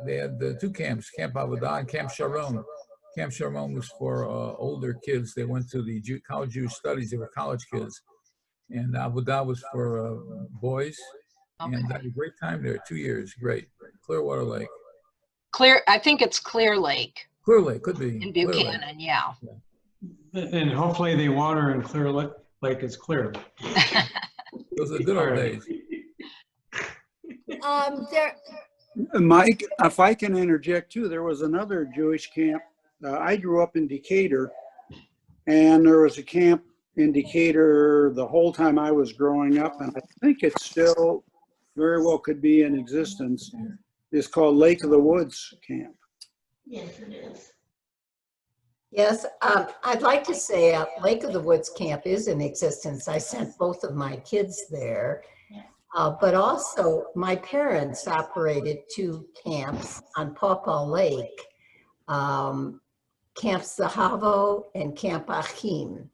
they had the two camps, Camp Avodah and Camp Sharon. Camp Sharon was for older kids. They went to the college Jewish studies. They were college kids. And Avodah was for boys. Okay. And I had a great time there, 2 years. Great. Clearwater Lake. I think it's Clear Lake. Clear Lake, could be. In Buchanan, yeah. And hopefully the water in Clear Lake is clear. Those are the good old days. Mike, if I can interject too, there was another Jewish camp. I grew up in Decatur, and there was a camp in Decatur the whole time I was growing up, and I think it still very well could be in existence. It's called Lake of the Woods Camp. Yes, it is. Yes, I'd like to say Lake of the Woods Camp is in existence. I sent both of my kids there. But also my parents operated two camps on Paw Paw Lake, Camp Zahavo and Camp Achim.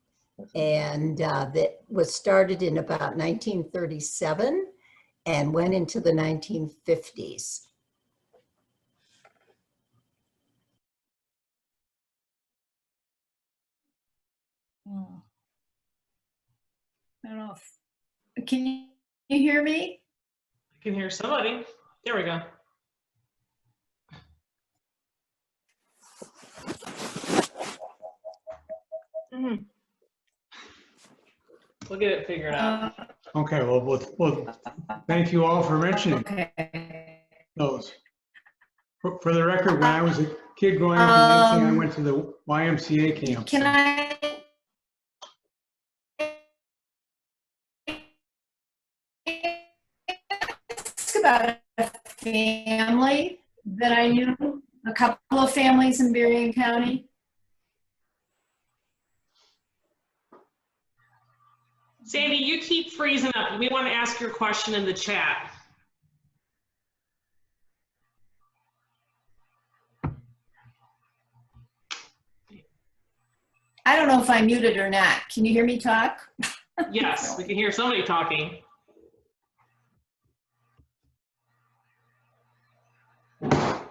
And that was started in about 1937 and went into the 1950s. Oh. I don't know if, can you hear me? I can hear somebody. There we go. We'll get it figured out. Okay, well, thank you all for mentioning Okay. those. For the record, when I was a kid growing up in Lansing, I went to the YMCA camp. Can I? Ask about a family that I knew, a couple of families in Berrien County. Sandy, you keep freezing up. We want to ask your question in the chat. I don't know if I'm muted or not. Can you hear me talk? Yes, we can hear somebody talking. Tell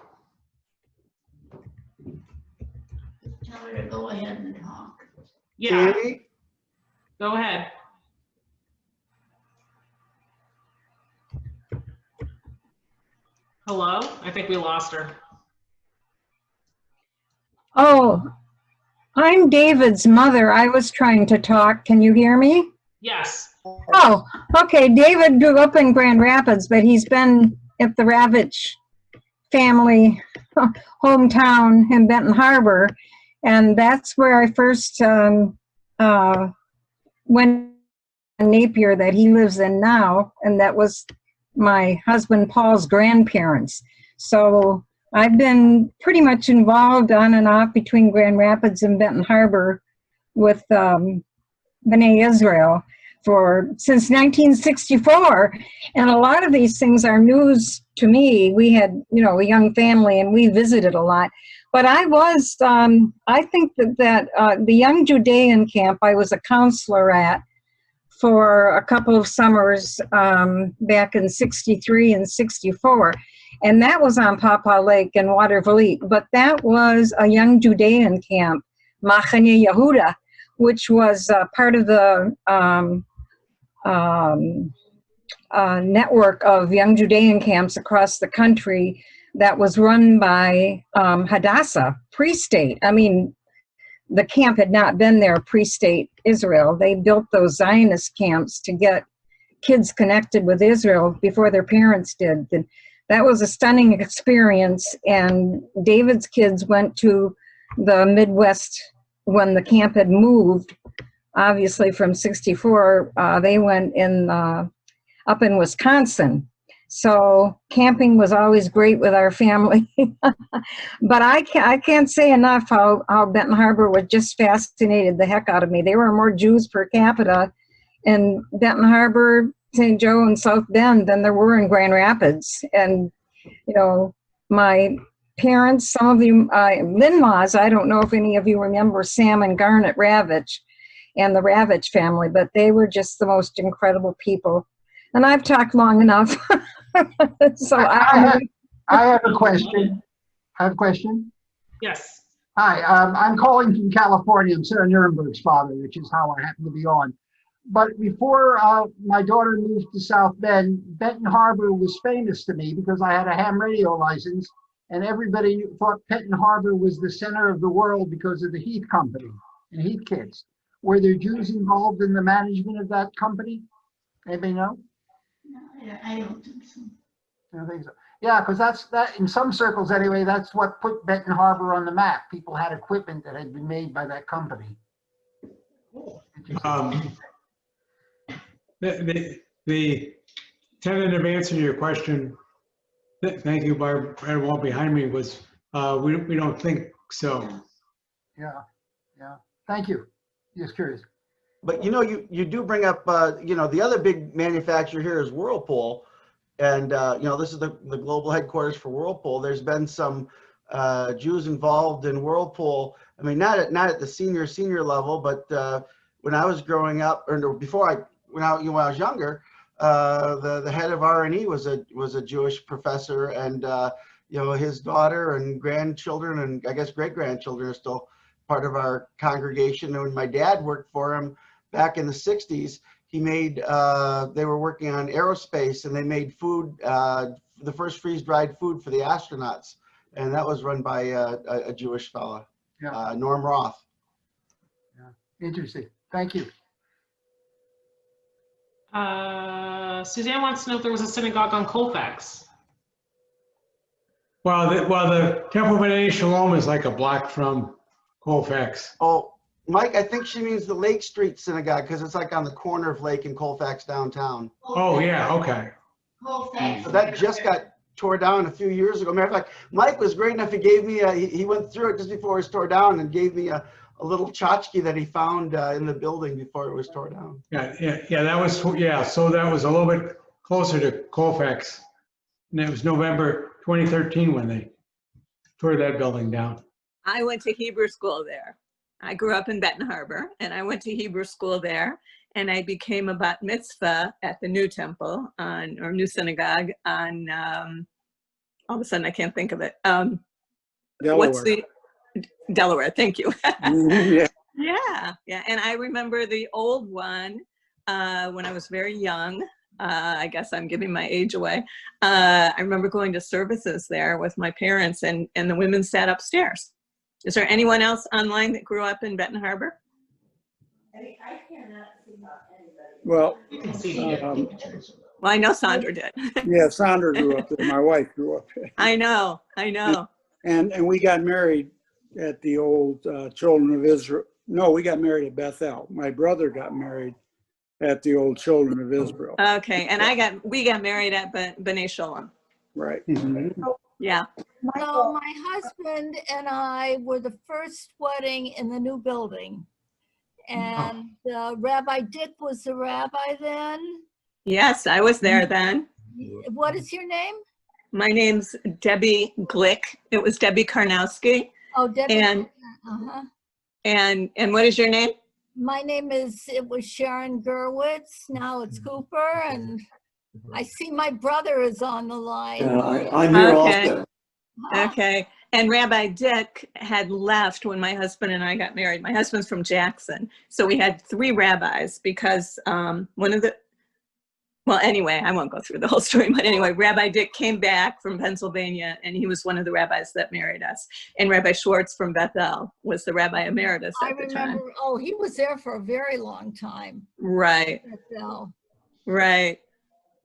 her to go ahead and talk. Yeah, Sandy? go ahead. Hello? I think we lost her. Oh, I'm David's mother. I was trying to talk. Can you hear me? Yes. Oh, okay. David grew up in Grand Rapids, but he's been at the Ravitch family hometown in Benton Harbor. And that's where I first went to Napier that he lives in now. And that was my husband Paul's grandparents. So I've been pretty much involved on and off between Grand Rapids and Benton Harbor with B'nai Israel since 1964. And a lot of these things are news to me. We had, a young family and we visited a lot. But I was, I think that the Young Judean camp I was a counselor at for a couple of summers back in 63 and 64. And that was on Pawpaw Lake in Watervliet. But that was a Young Judean camp, Machane Yehuda, which was part of the network of Young Judean camps across the country that was run by Hadassah, pre-state. I mean, the camp had not been there pre-state Israel. They built those Zionist camps to get kids connected with Israel before their parents did. And that was a stunning experience. And David's kids went to the Midwest when the camp had moved. Obviously from 64, they went up in Wisconsin. So camping was always great with our family. But I can't say enough how Benton Harbor was just fascinated the heck out of me. There were more Jews per capita in Benton Harbor, St. Joe, and South Bend than there were in Grand Rapids. And, my parents, some of you, Linmas, I don't know if any of you remember Sam and Garnet Ravitch and the Ravitch family, but they were just the most incredible people. And I've talked long enough. So I have a question. Yes. Hi, I'm calling from California. I'm Sarah Nirenberg's father, which is how I happen to be on. But before my daughter moved to South Bend, Benton Harbor was famous to me because I had a ham radio license, and everybody thought Benton Harbor was the center of the world because of the Heath Company and Heath Kids. Were there Jews involved in the management of that company? Anybody know? Yeah, I don't think so. I don't think so. Yeah, because that in some circles anyway, that's what put Benton Harbor on the map. People had equipment that had been made by that company. The tentative answer to your question, thank you, Barb, right wall behind me, was we don't think so. Yeah. Thank you. Just curious. But you do bring up, the other big manufacturer here is Whirlpool. And, this is the global headquarters for Whirlpool. There's been some Jews involved in Whirlpool. I mean, not at the senior level, but when I was growing up, or when I was younger, the head of R&E was a Jewish professor, and his daughter and grandchildren and I guess great-grandchildren are still part of our congregation. And when my dad worked for him back in the 60s, he made, they were working on aerospace, and they made food, the first freeze-dried food for the astronauts. And that was run by a Jewish fella, Norm Roth. Yeah, interesting. Thank you. Suzanne wants to know if there was a synagogue on Colfax. Well, the Temple B'nai Shalom is like a block from Colfax. Oh, Mike, I think she means the Lake Street Synagogue because it's like on the corner of Lake and Colfax downtown. Oh, yeah, okay. Colfax. So that just got tore down a few years ago. Matter of fact, Mike was great enough. He gave me he went through it just before it was tore down and gave me a little tchotchke that he found in the building before it was tore down. Yeah, that was, so that was a little bit closer to Colfax. And it was November 2013 when they tore that building down. I went to Hebrew school there. I grew up in Benton Harbor, and I went to Hebrew school there, and I became a bat mitzvah at the new temple or new synagogue on, all of a sudden I can't think of it. Delaware. Delaware, thank you. Yeah. Yeah, and I remember the old one when I was very young. I guess I'm giving my age away. I remember going to services there with my parents, and the women sat upstairs. Is there anyone else online that grew up in Benton Harbor? I cannot see how anybody. Well, You can see Well, I know Sandra did. yeah, Sandra grew up there. My wife grew up there. I know. And we got married at the old Children of Israel. No, we got married at Bethel. My brother got married at the old Children of Israel. Okay, and we got married at B'nai Shalom. Right. Yeah. No, my husband and I were the first wedding in the new building. And Rabbi Dick was the rabbi then. Yes, I was there then. What is your name? My name's Debbie Glick. It was Debbie Karnowski. Oh, Debbie. And what is your name? My name it was Sharon Gerwitz. Now it's Cooper. And I see my brother is on the line. I'm here also. Okay. And Rabbi Dick had left when my husband and I got married. My husband's from Jackson. So we had 3 rabbis because well, anyway, I won't go through the whole story, but anyway, Rabbi Dick came back from Pennsylvania and he was one of the rabbis that married us. And Rabbi Schwartz from Bethel was the rabbi emeritus at the time. I remember, oh, he was there for a very long time. Right. Bethel. Right.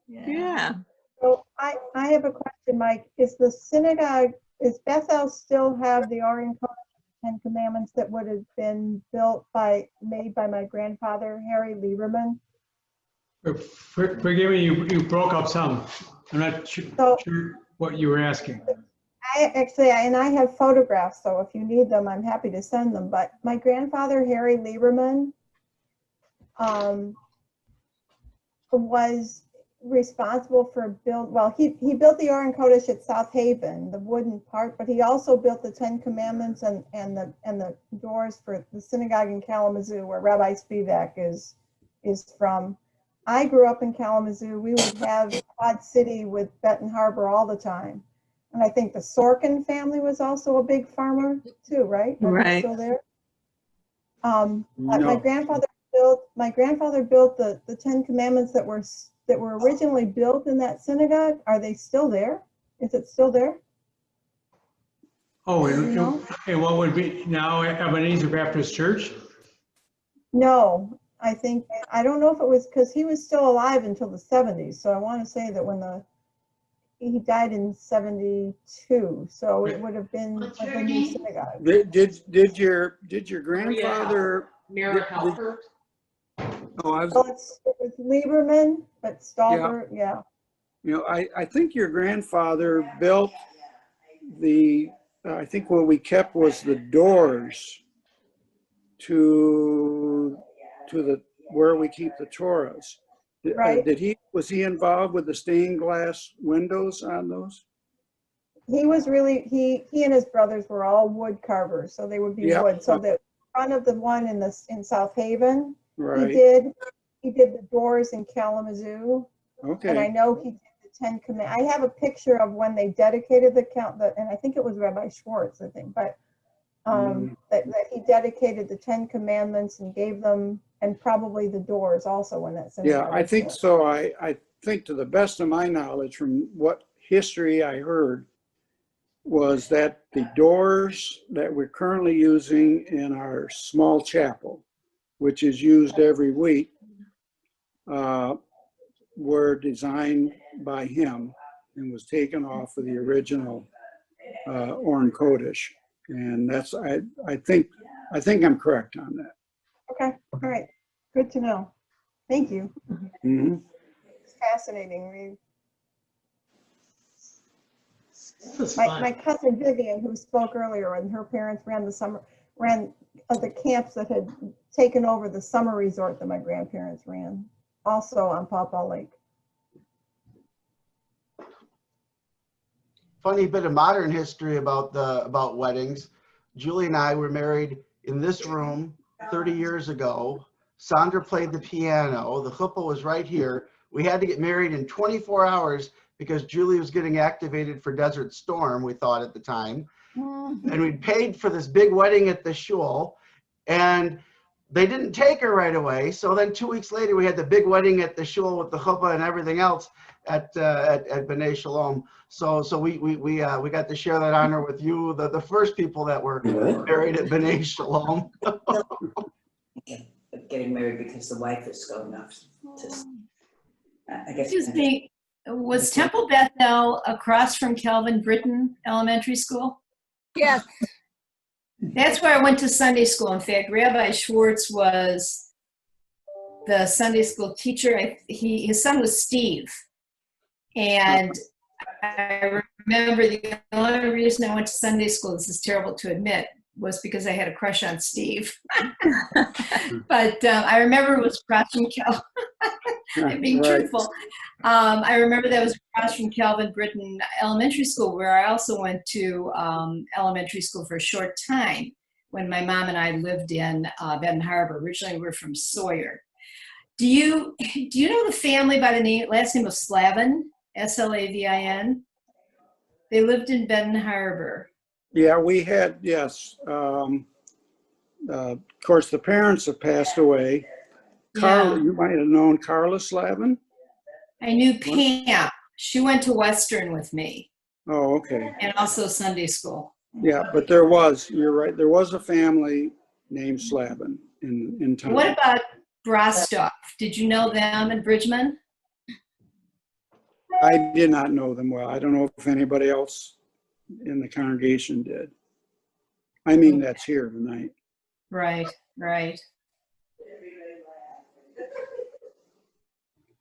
Yeah. So I have a question, Mike. Is the synagogue, is Bethel still have the Orient Code of 10 Commandments that would have been made by my grandfather, Harry Lieberman? Forgive me, you broke up some. I'm not sure what you were asking. I have photographs, so if you need them, I'm happy to send them. But my grandfather, Harry Lieberman, was responsible for he built the Orient Kodesh at South Haven, the wooden part, but he also built the 10 Commandments and the doors for the synagogue in Kalamazoo, where Rabbi Spivak is from. I grew up in Kalamazoo. We would have Quad City with Benton Harbor all the time. And I think the Sorkin family was also a big farmer too, right? Right. Still there? No. My grandfather built the 10 Commandments that were originally built in that synagogue. Are they still there? Is it still there? Oh, and what would be now Ebenezer Baptist Church? No, I don't know if it was because he was still alive until the 70s. So I want to say that he died in 72. So it would have been like a new synagogue. Did your grandfather? It's Lieberman, but Stolber, yeah. You know, I think your grandfather built I think what we kept was the doors to where we keep the Torahs. Right. Was he involved with the stained glass windows on those? He was really, he and his brothers were all wood carvers, so they would be wood. So the front of the one in South Haven, right. He did the doors in Kalamazoo. Okay. And I know he did the 10 Commandments. I have a picture of when they dedicated and I think it was Rabbi Schwartz, I think, but that he dedicated the 10 Commandments and gave them, and probably the doors also when that synagogue. Yeah, I think so. I think, to the best of my knowledge, from what history I heard, was that the doors that we're currently using in our small chapel, which is used every week, were designed by him and was taken off of the original Orient Kodesh. And that's, I think I'm correct on that. Okay, all right, good to know. Thank you. Mm-hmm. It's fascinating. My cousin Vivian, who spoke earlier, and her parents ran the camps that had taken over the summer resort that my grandparents ran, also on Pawpaw Lake. Funny bit of modern history about weddings. Julie and I were married in this room 30 years ago. Sandra played the piano. The chuppah was right here. We had to get married in 24 hours because Julie was getting activated for Desert Storm, we thought at the time. And we paid for this big wedding at the shul, and they didn't take her right away. So then 2 weeks later, we had the big wedding at the shul with the chuppah and everything else at B'nai Shalom. So we got to share that honor with you, the first people that were married at B'nai Shalom. Getting married because the wife is going off to, I guess. Excuse me, was Temple Bethel across from Calvin Britton Elementary School? Yes. That's where I went to Sunday school. In fact, Rabbi Schwartz was the Sunday school teacher. His son was Steve. And I remember the only reason I went to Sunday school, this is terrible to admit, was because I had a crush on Steve. But I remember it was across from Calvin. I'm being truthful. I remember that was across from Calvin Britton Elementary School, where I also went to elementary school for a short time when my mom and I lived in Benton Harbor. Originally, we were from Sawyer. Do you know the family by the last name of Slavin? Slavin. They lived in Benton Harbor. Yeah, we had, yes. Of course, the parents have passed away. Carla, Yeah. you might have known Carla Slavin. I knew Pam. She went to Western with me. Oh, okay. And also Sunday school. Yeah, but there was, you're right, there was a family named Slavin in town. What about Brostoff? Did you know them in Bridgman? I did not know them well. I don't know if anybody else in the congregation did. I mean, that's here tonight. Right, right.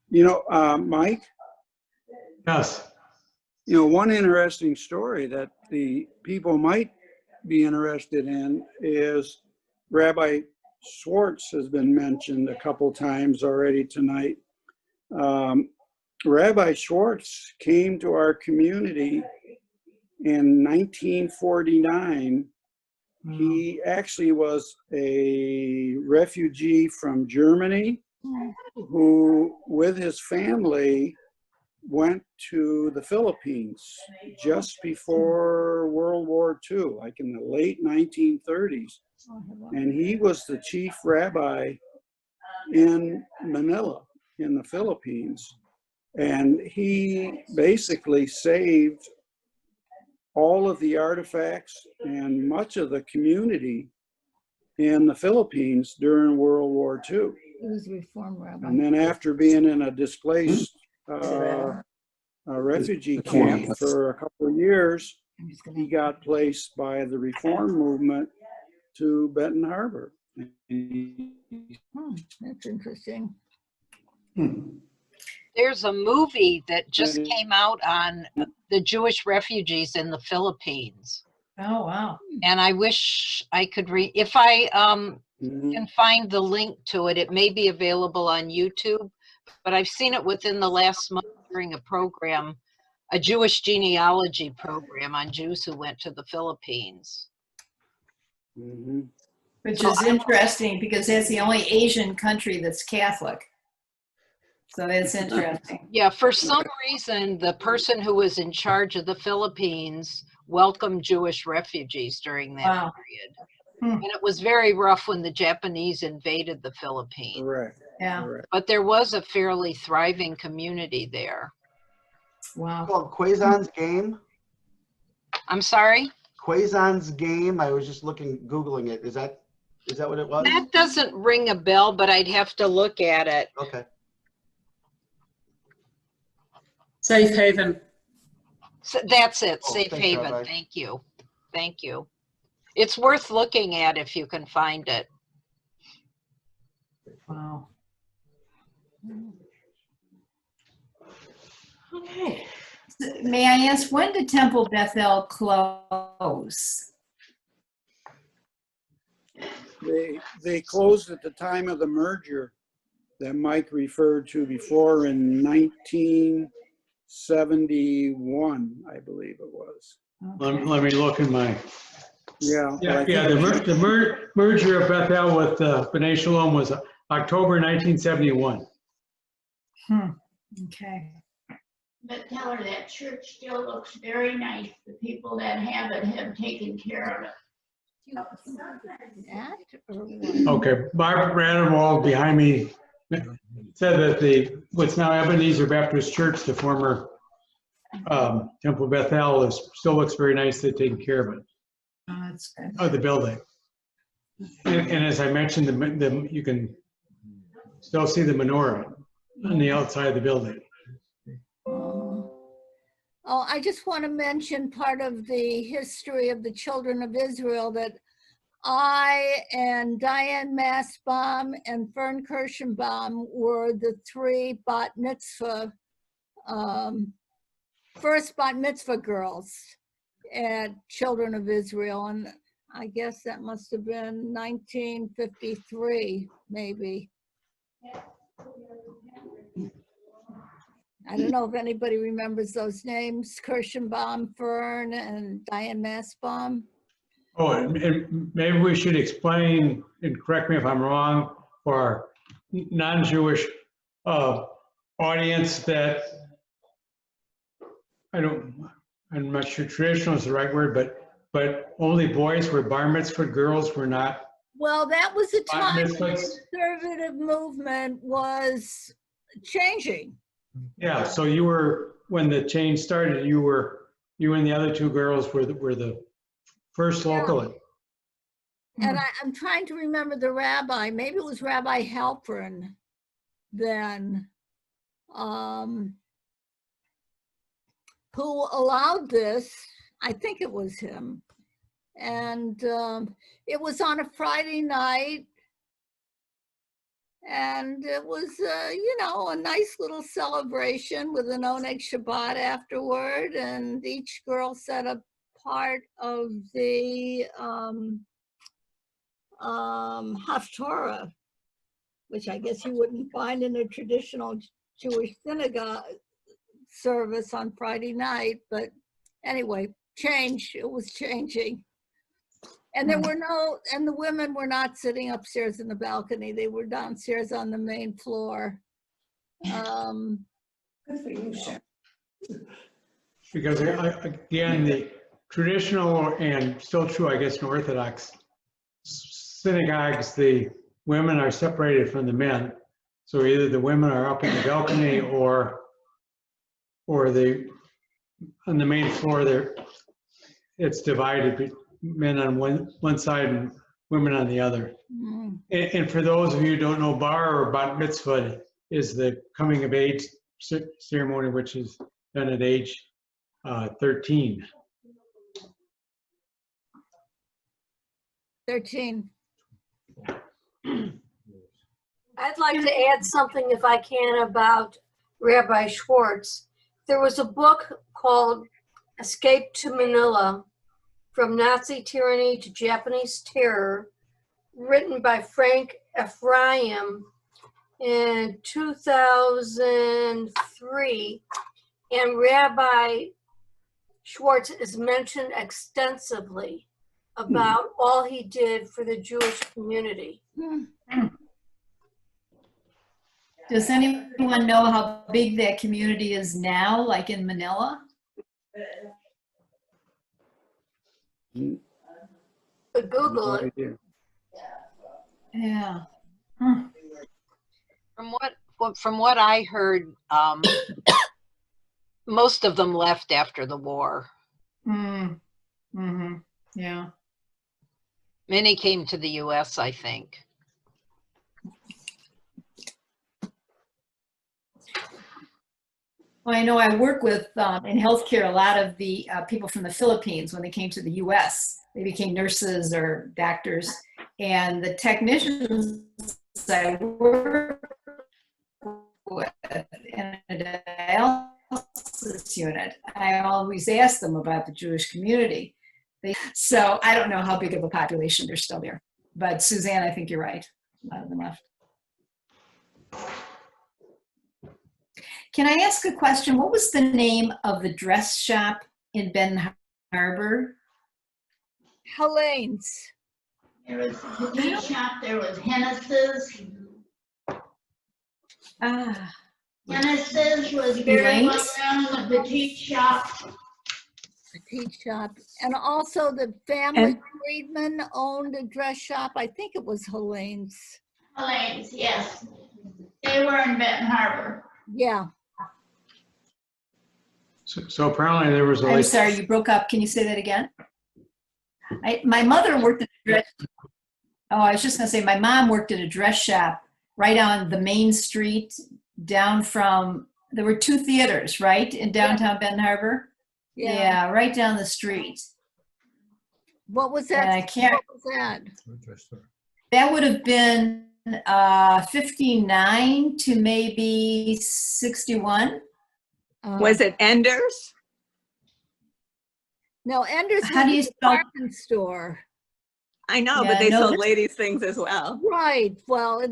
You know, Mike? Yes. You know, one interesting story that the people might be interested in is Rabbi Schwartz has been mentioned a couple times already tonight. Rabbi Schwartz came to our community in 1949. He actually was a refugee from Germany who, with his family, went to the Philippines just before World War II, like in the late 1930s. And he was the chief rabbi in Manila, in the Philippines. And he basically saved all of the artifacts and much of the community in the Philippines during World War II. He was a Reform rabbi. And then after being in a displaced refugee camp for a couple of years, he got placed by the Reform movement to Benton Harbor. That's interesting. There's a movie that just came out on the Jewish refugees in the Philippines. Oh, wow. And I wish I could read, if I can find the link to it, it may be available on YouTube, but I've seen it within the last month during a program, a Jewish genealogy program on Jews who went to the Philippines. Which is interesting because that's the only Asian country that's Catholic. So that's interesting. Yeah, for some reason, the person who was in charge of the Philippines welcomed Jewish refugees during that period. And it was very rough when the Japanese invaded the Philippines. Correct. Yeah. Correct. But there was a fairly thriving community there. Wow. It's called Quason's Game. I'm sorry? Quason's Game. I was just Googling it. Is that what it was? That doesn't ring a bell, but I'd have to look at it. Okay. Safe Haven. So that's it, Oh, Safe thanks, Haven. Rabbi. Thank you. Thank you. It's worth looking at if you can find it. Wow. Okay. So may I ask, when did Temple Bethel close? They closed at the time of the merger that Mike referred to before in 1971, I believe it was. Let me look in my. Yeah. The merger of Bethel with B'nai Shalom was October 1971. Okay. But tell her that church still looks very nice. The people that have it have taken care of it. Okay, Bob Radewald behind me said that what's now Ebenezer Baptist Church, the former Temple Bethel, still looks very nice. They've taken care of it. Oh, that's good. Oh, the building. And as I mentioned, you can still see the menorah on the outside of the building. Oh, I just want to mention part of the history of the children of Israel, that I and Diane Massbaum and Fern Kirschenbaum were the three bat mitzvah first bat mitzvah girls at Children of Israel, and I guess that must have been 1953, maybe. I don't know if anybody remembers those names, Kirschenbaum, Fern, and Diane Massbaum. Oh, and maybe we should explain, and correct me if I'm wrong, for our non-Jewish audience that I'm not sure traditional is the right word, but only boys were bar mitzvah, girls were not. Well, that was a Bar time when the mitzvahs. conservative movement was changing. Yeah, so you were, when the change started, you and the other two girls were the first locally. And I'm trying to remember the rabbi, maybe it was Rabbi Halpern then, who allowed this. I think it was him. And it was on a Friday night. And it was, you know, a nice little celebration with an Oneg Shabbat afterward. And each girl said a part of the Haftorah, which I guess you wouldn't find in a traditional Jewish synagogue service on Friday night. But anyway, it was changing. And there were and the women were not sitting upstairs in the balcony. They were downstairs on the main floor. Good for you, Sharon. Because again, the traditional and still true, I guess, in Orthodox synagogues, the women are separated from the men. So either the women are up in the balcony or on the main floor there, it's divided, men on one side and women on the other. And for those of you who don't know, bar or bat mitzvah is the coming of age ceremony, which is done at age 13. 13. I'd like to add something, if I can, about Rabbi Schwartz. There was a book called Escape to Manila, From Nazi Tyranny to Japanese Terror, written by Frank Ephraim in 2003. And Rabbi Schwartz is mentioned extensively about all he did for the Jewish community. Does anyone know how big that community is now, like in Manila? Google it. Yeah. From what I heard, most of them left after the war. Yeah. Many came to the U.S., I think. Well, I know I work with, in healthcare, a lot of the people from the Philippines when they came to the U.S. They became nurses or doctors. And the technicians I work with in a dialysis unit, I always ask them about the Jewish community. So I don't know how big of a population they're still there. But Suzanne, I think you're right. A lot of them left. Can I ask a question? What was the name of the dress shop in Ben Harbor? Helene's. There was a petite shop, there was Hennessy's. Hennessy's was very well known, the petite shop. Petite shop. And also the family Friedman owned a dress shop. I think it was Helene's. Helene's, yes. They were in Benton Harbor. Yeah. So apparently there was a. I'm sorry, you broke up. Can you say that again? My mother worked at a dress. Oh, I was just gonna say my mom worked at a dress shop right on the main street down from, there were two theaters, right? In downtown Benton Harbor? Yeah, right down the street. What was that? And I can't. What was that? That would have been 59 to maybe 61. Was it Enders? No, Ender's How do you was a spell? department store. I know, Yeah, but they no, sold this- ladies things as well. Right, well,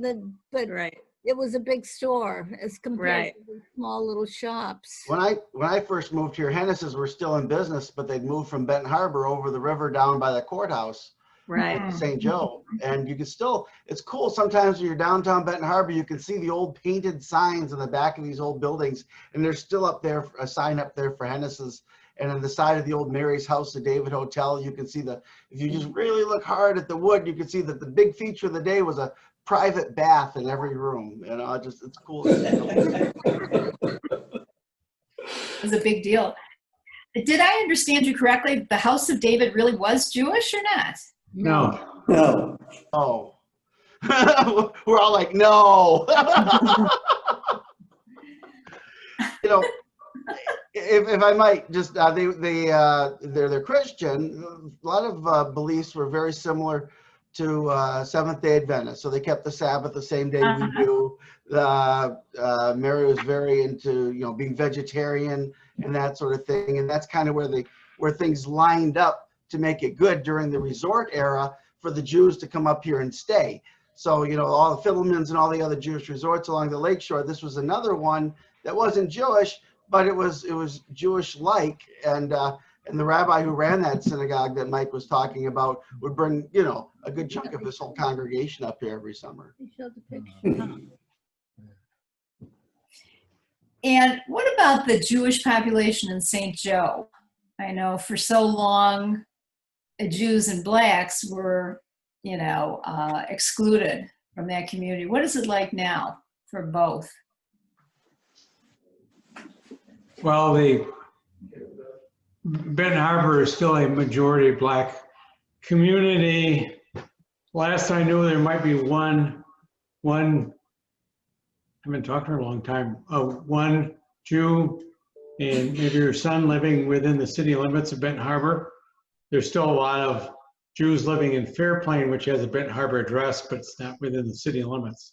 but Right. it was a big store as compared Right. to the small little shops. When I first moved here, Hennessy's were still in business, but they'd moved from Benton Harbor over the river down by the courthouse. Right. to St. Joe. And you can still, it's cool sometimes when you're downtown Benton Harbor, you can see the old painted signs in the back of these old buildings. And there's still up there, a sign up there for Hennessy's. And on the side of the old Mary's House, the David Hotel, you can see the, if you just really look hard at the wood, you can see that the big feature of the day was a private bath in every room. You know, just, it's cool. It was a big deal. Did I understand you correctly? The House of David really was Jewish or not? No. No. Oh. We're all like, no. You know, if I might just, they're Christian. A lot of beliefs were very similar to Seventh-day Adventists. So they kept the Sabbath the same day we do. Mary was very into, you know, being vegetarian and that sort of thing. And that's kind of where things lined up to make it good during the resort era for the Jews to come up here and stay. So, you know, all the Fiddlemans and all the other Jewish resorts along the lakeshore, this was another one that wasn't Jewish, but it was Jewish-like. And the rabbi who ran that synagogue that Mike was talking about would bring, you know, a good chunk of his whole congregation up here every summer. And what about the Jewish population in St. Joe? I know for so long, Jews and blacks were, you know, excluded from that community. What is it like now for both? Well, the Benton Harbor is still a majority black community. Last I knew, there might be one, I've been talking for a long time, one Jew and maybe your son living within the city limits of Benton Harbor. There's still a lot of Jews living in Fairplain, which has a Benton Harbor address, but it's not within the city limits.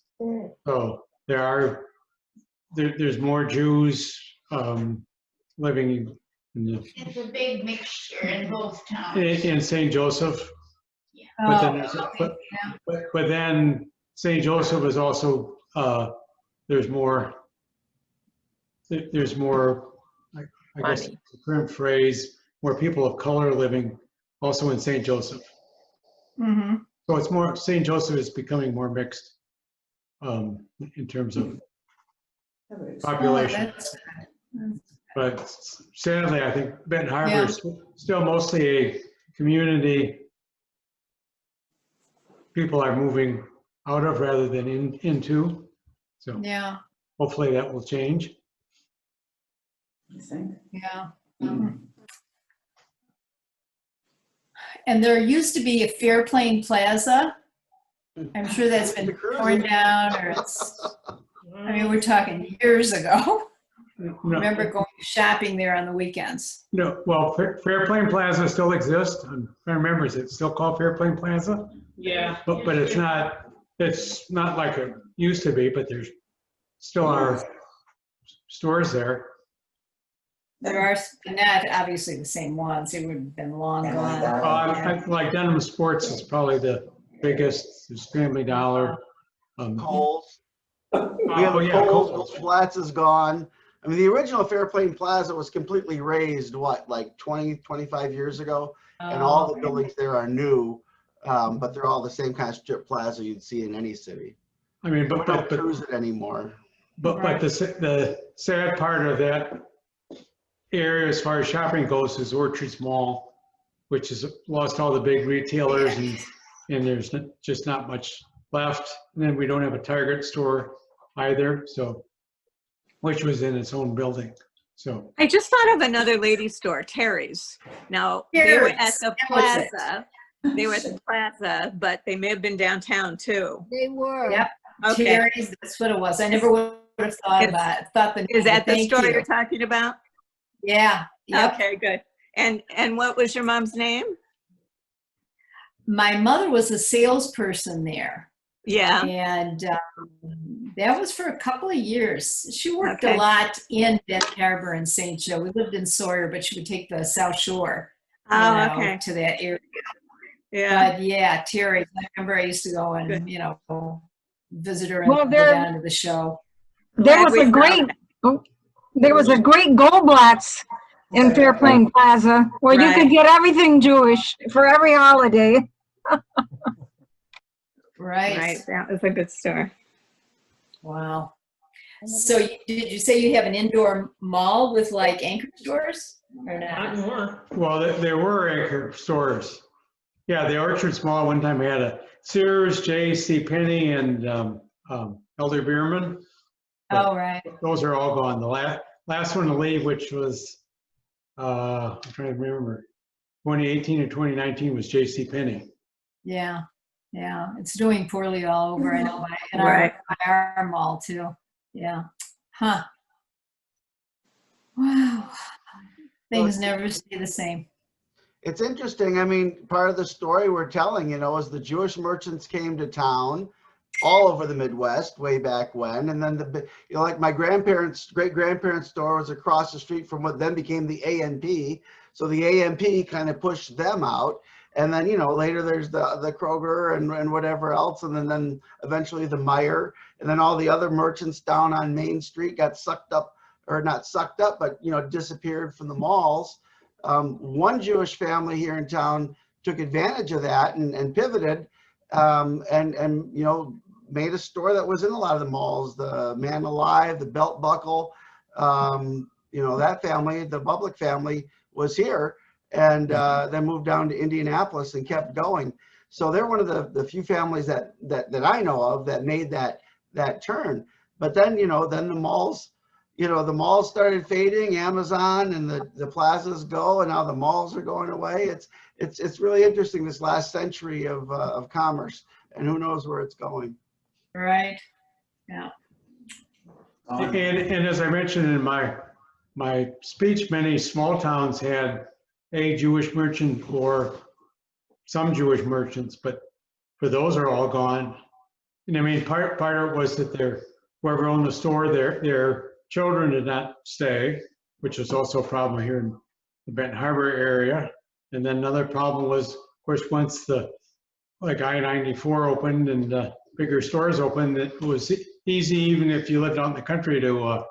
So there's more Jews living in the, It's a big mixture in both towns. in St. Joseph. Yeah. But then but then St. Joseph is also there's more I guess the current phrase, more people of color living also in St. Joseph. Mm-hmm. So it's more, St. Joseph is becoming more mixed in terms of population. But sadly, I think Benton Harbor is still mostly a community people are moving out of rather than into. So yeah, hopefully that will change. You think? Yeah. And there used to be a Fairplain Plaza. I'm sure that's been torn down, or it's, I mean, we're talking years ago. No. I remember going shopping there on the weekends. No, well, Fairplain Plaza still exists. I'm trying to remember, is it still called Fairplain Plaza? Yeah. But it's not like it used to be, but there's still are stores there. There are not obviously the same ones. It would have been long gone. Like Denham Sports is probably the biggest. There's Family Dollar. Kohl's. Kohl's Flats is gone. I mean, the original Fairplain Plaza was completely raised, what, like 20, 25 years ago? And all the buildings there are new, but they're all the same kind of strip plaza you'd see in any city. I mean, but don't cruise it anymore. But the sad part of that area as far as shopping goes is Orchards Mall, which has lost all the big retailers and there's just not much left. And then we don't have a Target store either, so, which was in its own building. So I just thought of another ladies' store, Terry's. Now, they were at the plaza. They were at the plaza, but they may have been downtown too. They were. Yep. Okay. Terry's, that's what it was. I never would have thought about it. Is that the store you're talking about? Yeah. Yep. Okay, good. And what was your mom's name? My mother was a salesperson there. Yeah. And that was for a couple of years. She worked a lot in Benton Harbor and St. Joe. We lived in Sawyer, but she would take the South Shore Oh, okay. to that area. Yeah. But yeah, Terry, I remember I used to go and, visit her and Well, go there- down to the show. There was a great, Goldblatt's in Fairplain Plaza where you could get everything Jewish for every holiday. Right. That was a good store. Wow. So did you say you have an indoor mall with like anchor stores or not? Well, there were anchor stores. Yeah, the Orchard Mall, one time we had a Sears, J.C. Penney, and Elder Beerman. Oh, right. Those are all gone. The last one to leave, which was, I'm trying to remember, 2018 or 2019 was J.C. Penney. Yeah. Yeah. It's doing poorly all over. I know by our mall too. Yeah. Huh. Wow. Things never stay the same. It's interesting. I mean, part of the story we're telling, is the Jewish merchants came to town all over the Midwest way back when. And then like my great-grandparents' store was across the street from what then became the A&P. So the A&P kind of pushed them out. And then, later there's the Kroger and whatever else. And then eventually the Meijer. And then all the other merchants down on Main Street got sucked up, or not sucked up, but, disappeared from the malls. One Jewish family here in town took advantage of that and pivoted and made a store that was in a lot of the malls, the Man Alive, the Belt Buckle, that family, the Bublik family was here and then moved down to Indianapolis and kept going. So they're one of the few families that I know of that made that turn. But then, then the malls, the malls started fading, Amazon and the plazas go, and now the malls are going away. It's really interesting, this last century of commerce, and who knows where it's going. Right. Yeah. And as I mentioned in my speech, many small towns had a Jewish merchant or some Jewish merchants, but for those are all gone. And I mean, part of it was that whoever owned the store, their children did not stay, which is also a problem here in the Benton Harbor area. And then another problem was, of course, once I-94 opened and bigger stores opened, it was easy, even if you lived out in the country, to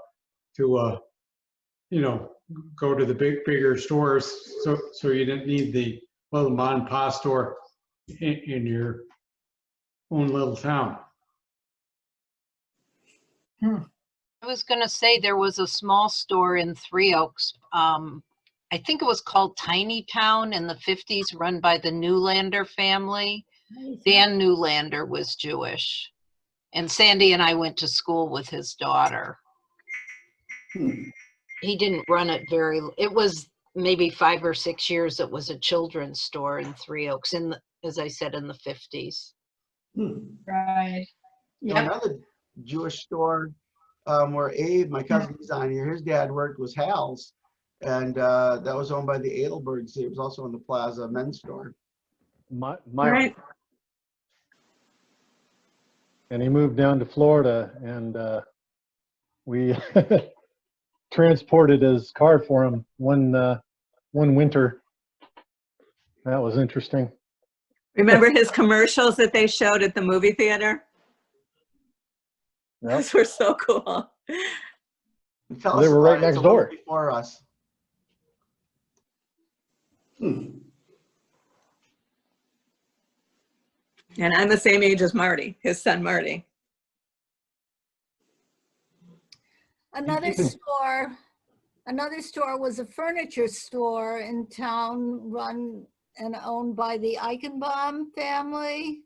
go to the bigger stores. So you didn't need the little mom and pop store in your own little town. I was going to say there was a small store in Three Oaks. I think it was called Tiny Town in the 50s, run by the Newlander family. Dan Newlander was Jewish. And Sandy and I went to school with his daughter. He didn't run it it was maybe 5 or 6 years. It was a children's store in Three Oaks, as I said, in the 50s. Right. Yep. Another Jewish store where Abe, my cousin, he's on here, his dad worked, was Hal's. And that was owned by the Adelbergs. It was also in the Plaza men's store. Right. And he moved down to Florida, and we transported his car for him one winter. That was interesting. Remember his commercials that they showed at the movie theater? Yep. Those were so cool. They were right next door. Before us. And I'm the same age as Marty, his son Marty. Another store was a furniture store in town, run and owned by the Eichenbaum family.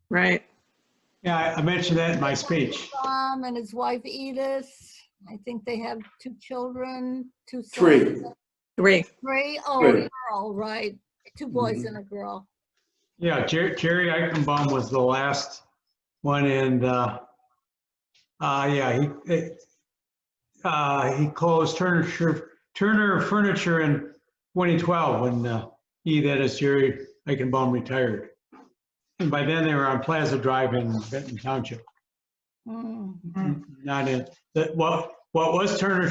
Right. Yeah, I mentioned that in my speech. And his wife Edith. I think they have 2 children, 2 sons. Three. Oh, a girl, right. 2 boys and a girl. Yeah, Jerry Eichenbaum was the last one, and he closed Turner Furniture in 2012 when that is Jerry Eichenbaum retired. And by then they were on Plaza Drive in Benton Township. Not in what was Turner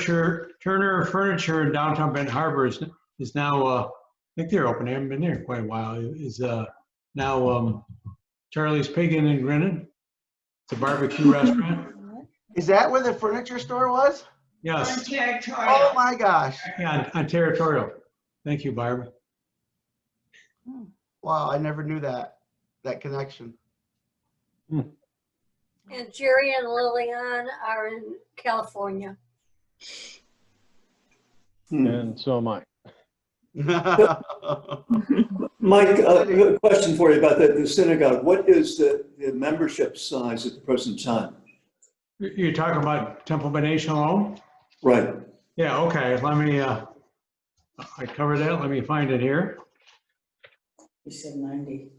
Furniture in downtown Benton Harbor is now think they're open. I haven't been there quite a while. Is now Charlie's Pig Inn in Grinnon. It's a barbecue restaurant. Is that where the furniture store was? Yes. On Territorial. Oh my gosh. Yeah, on Territorial. Thank you, Barbara. Wow, I never knew that connection. And Jerry and Lillian are in California. And so am I. Mike, a question for you about the synagogue. What is the membership size at the present time? You're talking about Temple B'nai Shalom? Right. Yeah, okay. Let me, I covered that. Let me find it here. You said 90.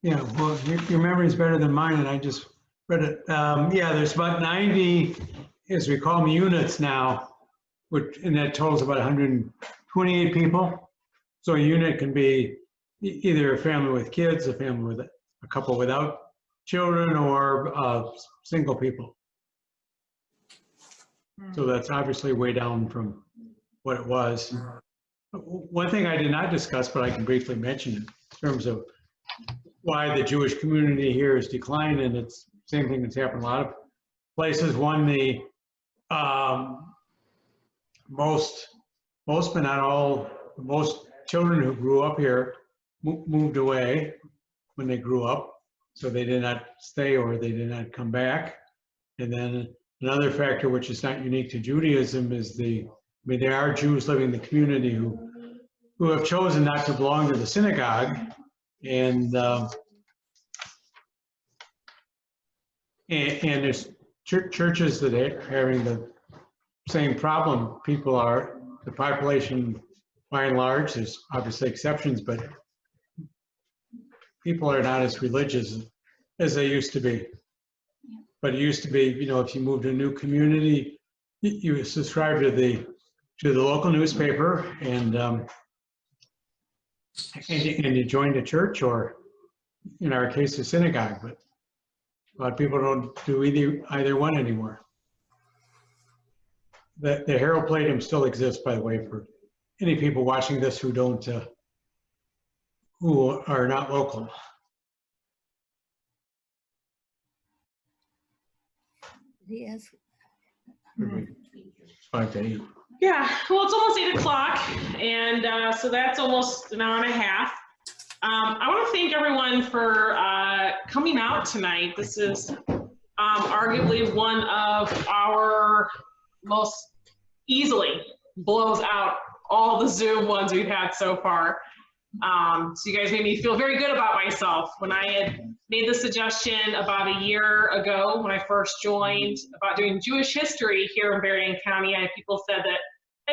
Yeah, well, your memory is better than mine, and I just read it. Yeah, there's about 90, as we call them, units now, and that totals about 128 people. So a unit can be either a family with kids, a family with a couple without children, or single people. So that's obviously way down from what it was. One thing I did not discuss, but I can briefly mention in terms of why the Jewish community here has declined, and it's the same thing that's happened in a lot of places. One, the most but not all, most children who grew up here moved away when they grew up, so they did not stay or they did not come back. And then another factor, which is not unique to Judaism, is there are Jews living in the community who have chosen not to belong to the synagogue, and there's churches that are having the same problem. The population by and large, there's obviously exceptions, but people are not as religious as they used to be. But it used to be, if you moved to a new community, you subscribe to the local newspaper, and you joined a church, or in our case, a synagogue. But a lot of people don't do either one anymore. The Herald Palladium still exists, by the way, for any people watching this who are not local. Yes. 5 to 8. Yeah, well, it's almost 8 o'clock, and so that's almost an hour and a half. I want to thank everyone for coming out tonight. This is arguably one of our most easily blows out all the Zoom ones we've had so far. So you guys made me feel very good about myself. When I had made the suggestion about a year ago when I first joined about doing Jewish history here in Berrien County, I had people said that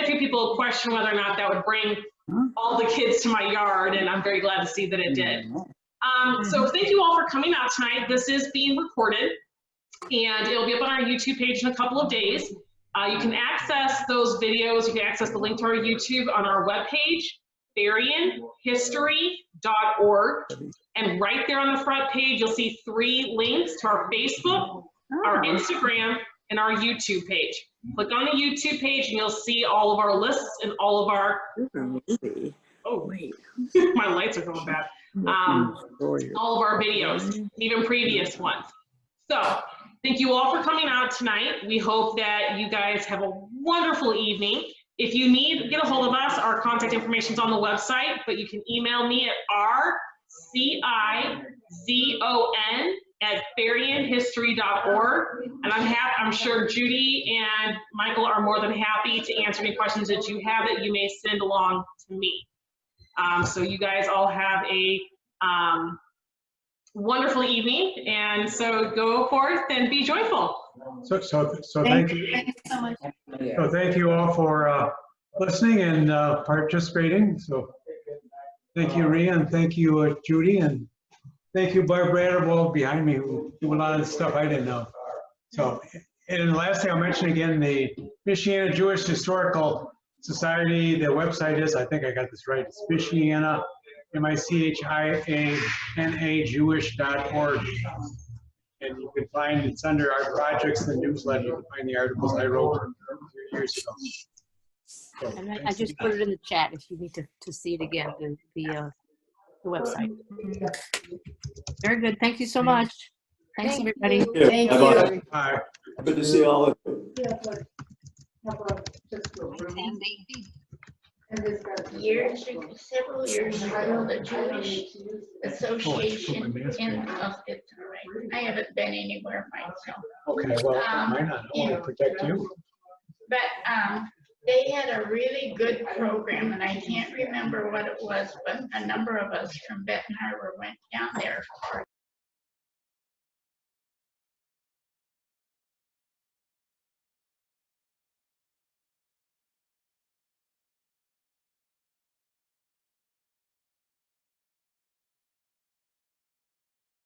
a few people questioned whether or not that would bring all the kids to my yard, and I'm very glad to see that it did. So thank you all for coming out tonight. This is being recorded, and it'll be up on our YouTube page in a couple of days. You can access those videos, you can access the link to our YouTube on our webpage, berrienhistory.org. And right there on the front page, you'll see 3 links to our Facebook, our Instagram, and our YouTube page. Click on the YouTube page and you'll see all of our lists and all of our, oh wait, my lights are going bad. All of our videos, even previous ones. So thank you all for coming out tonight. We hope that you guys have a wonderful evening. If you need to get a hold of us, our contact information is on the website, but you can email me at rcizon@berrienhistory.org. And I'm sure Judy and Michael are more than happy to answer any questions that you have that you may send along to me. So you guys all have a wonderful evening, and so go forth and be joyful. So thank you. Thank you so much. So thank you all for listening and participating. So thank you, Rhea, and thank you, Judy, and thank you, Barbara Adderwald behind me, who do a lot of the stuff I didn't know. So, and the last thing I'll mention again, the Michiana Jewish Historical Society, the website is, I think I got this right, it's Michiana, M-I-C-H-I-A-N-A Jewish.org. And you can find, it's under our projects, the newsletter, you can find the articles I wrote years ago. And I just put it in the chat if you need to see it again, the website. Very good. Thank you so much. Thanks, everybody. Yeah, Thank bye-bye. you. Hi. Good to see all of you. Several years ago, the Jewish Association in, oh, it's all right. I haven't been anywhere myself. Okay, well, why not? I want to protect you. But they had a really good program, and I can't remember what it was, but a number of us from Benton Harbor went down there for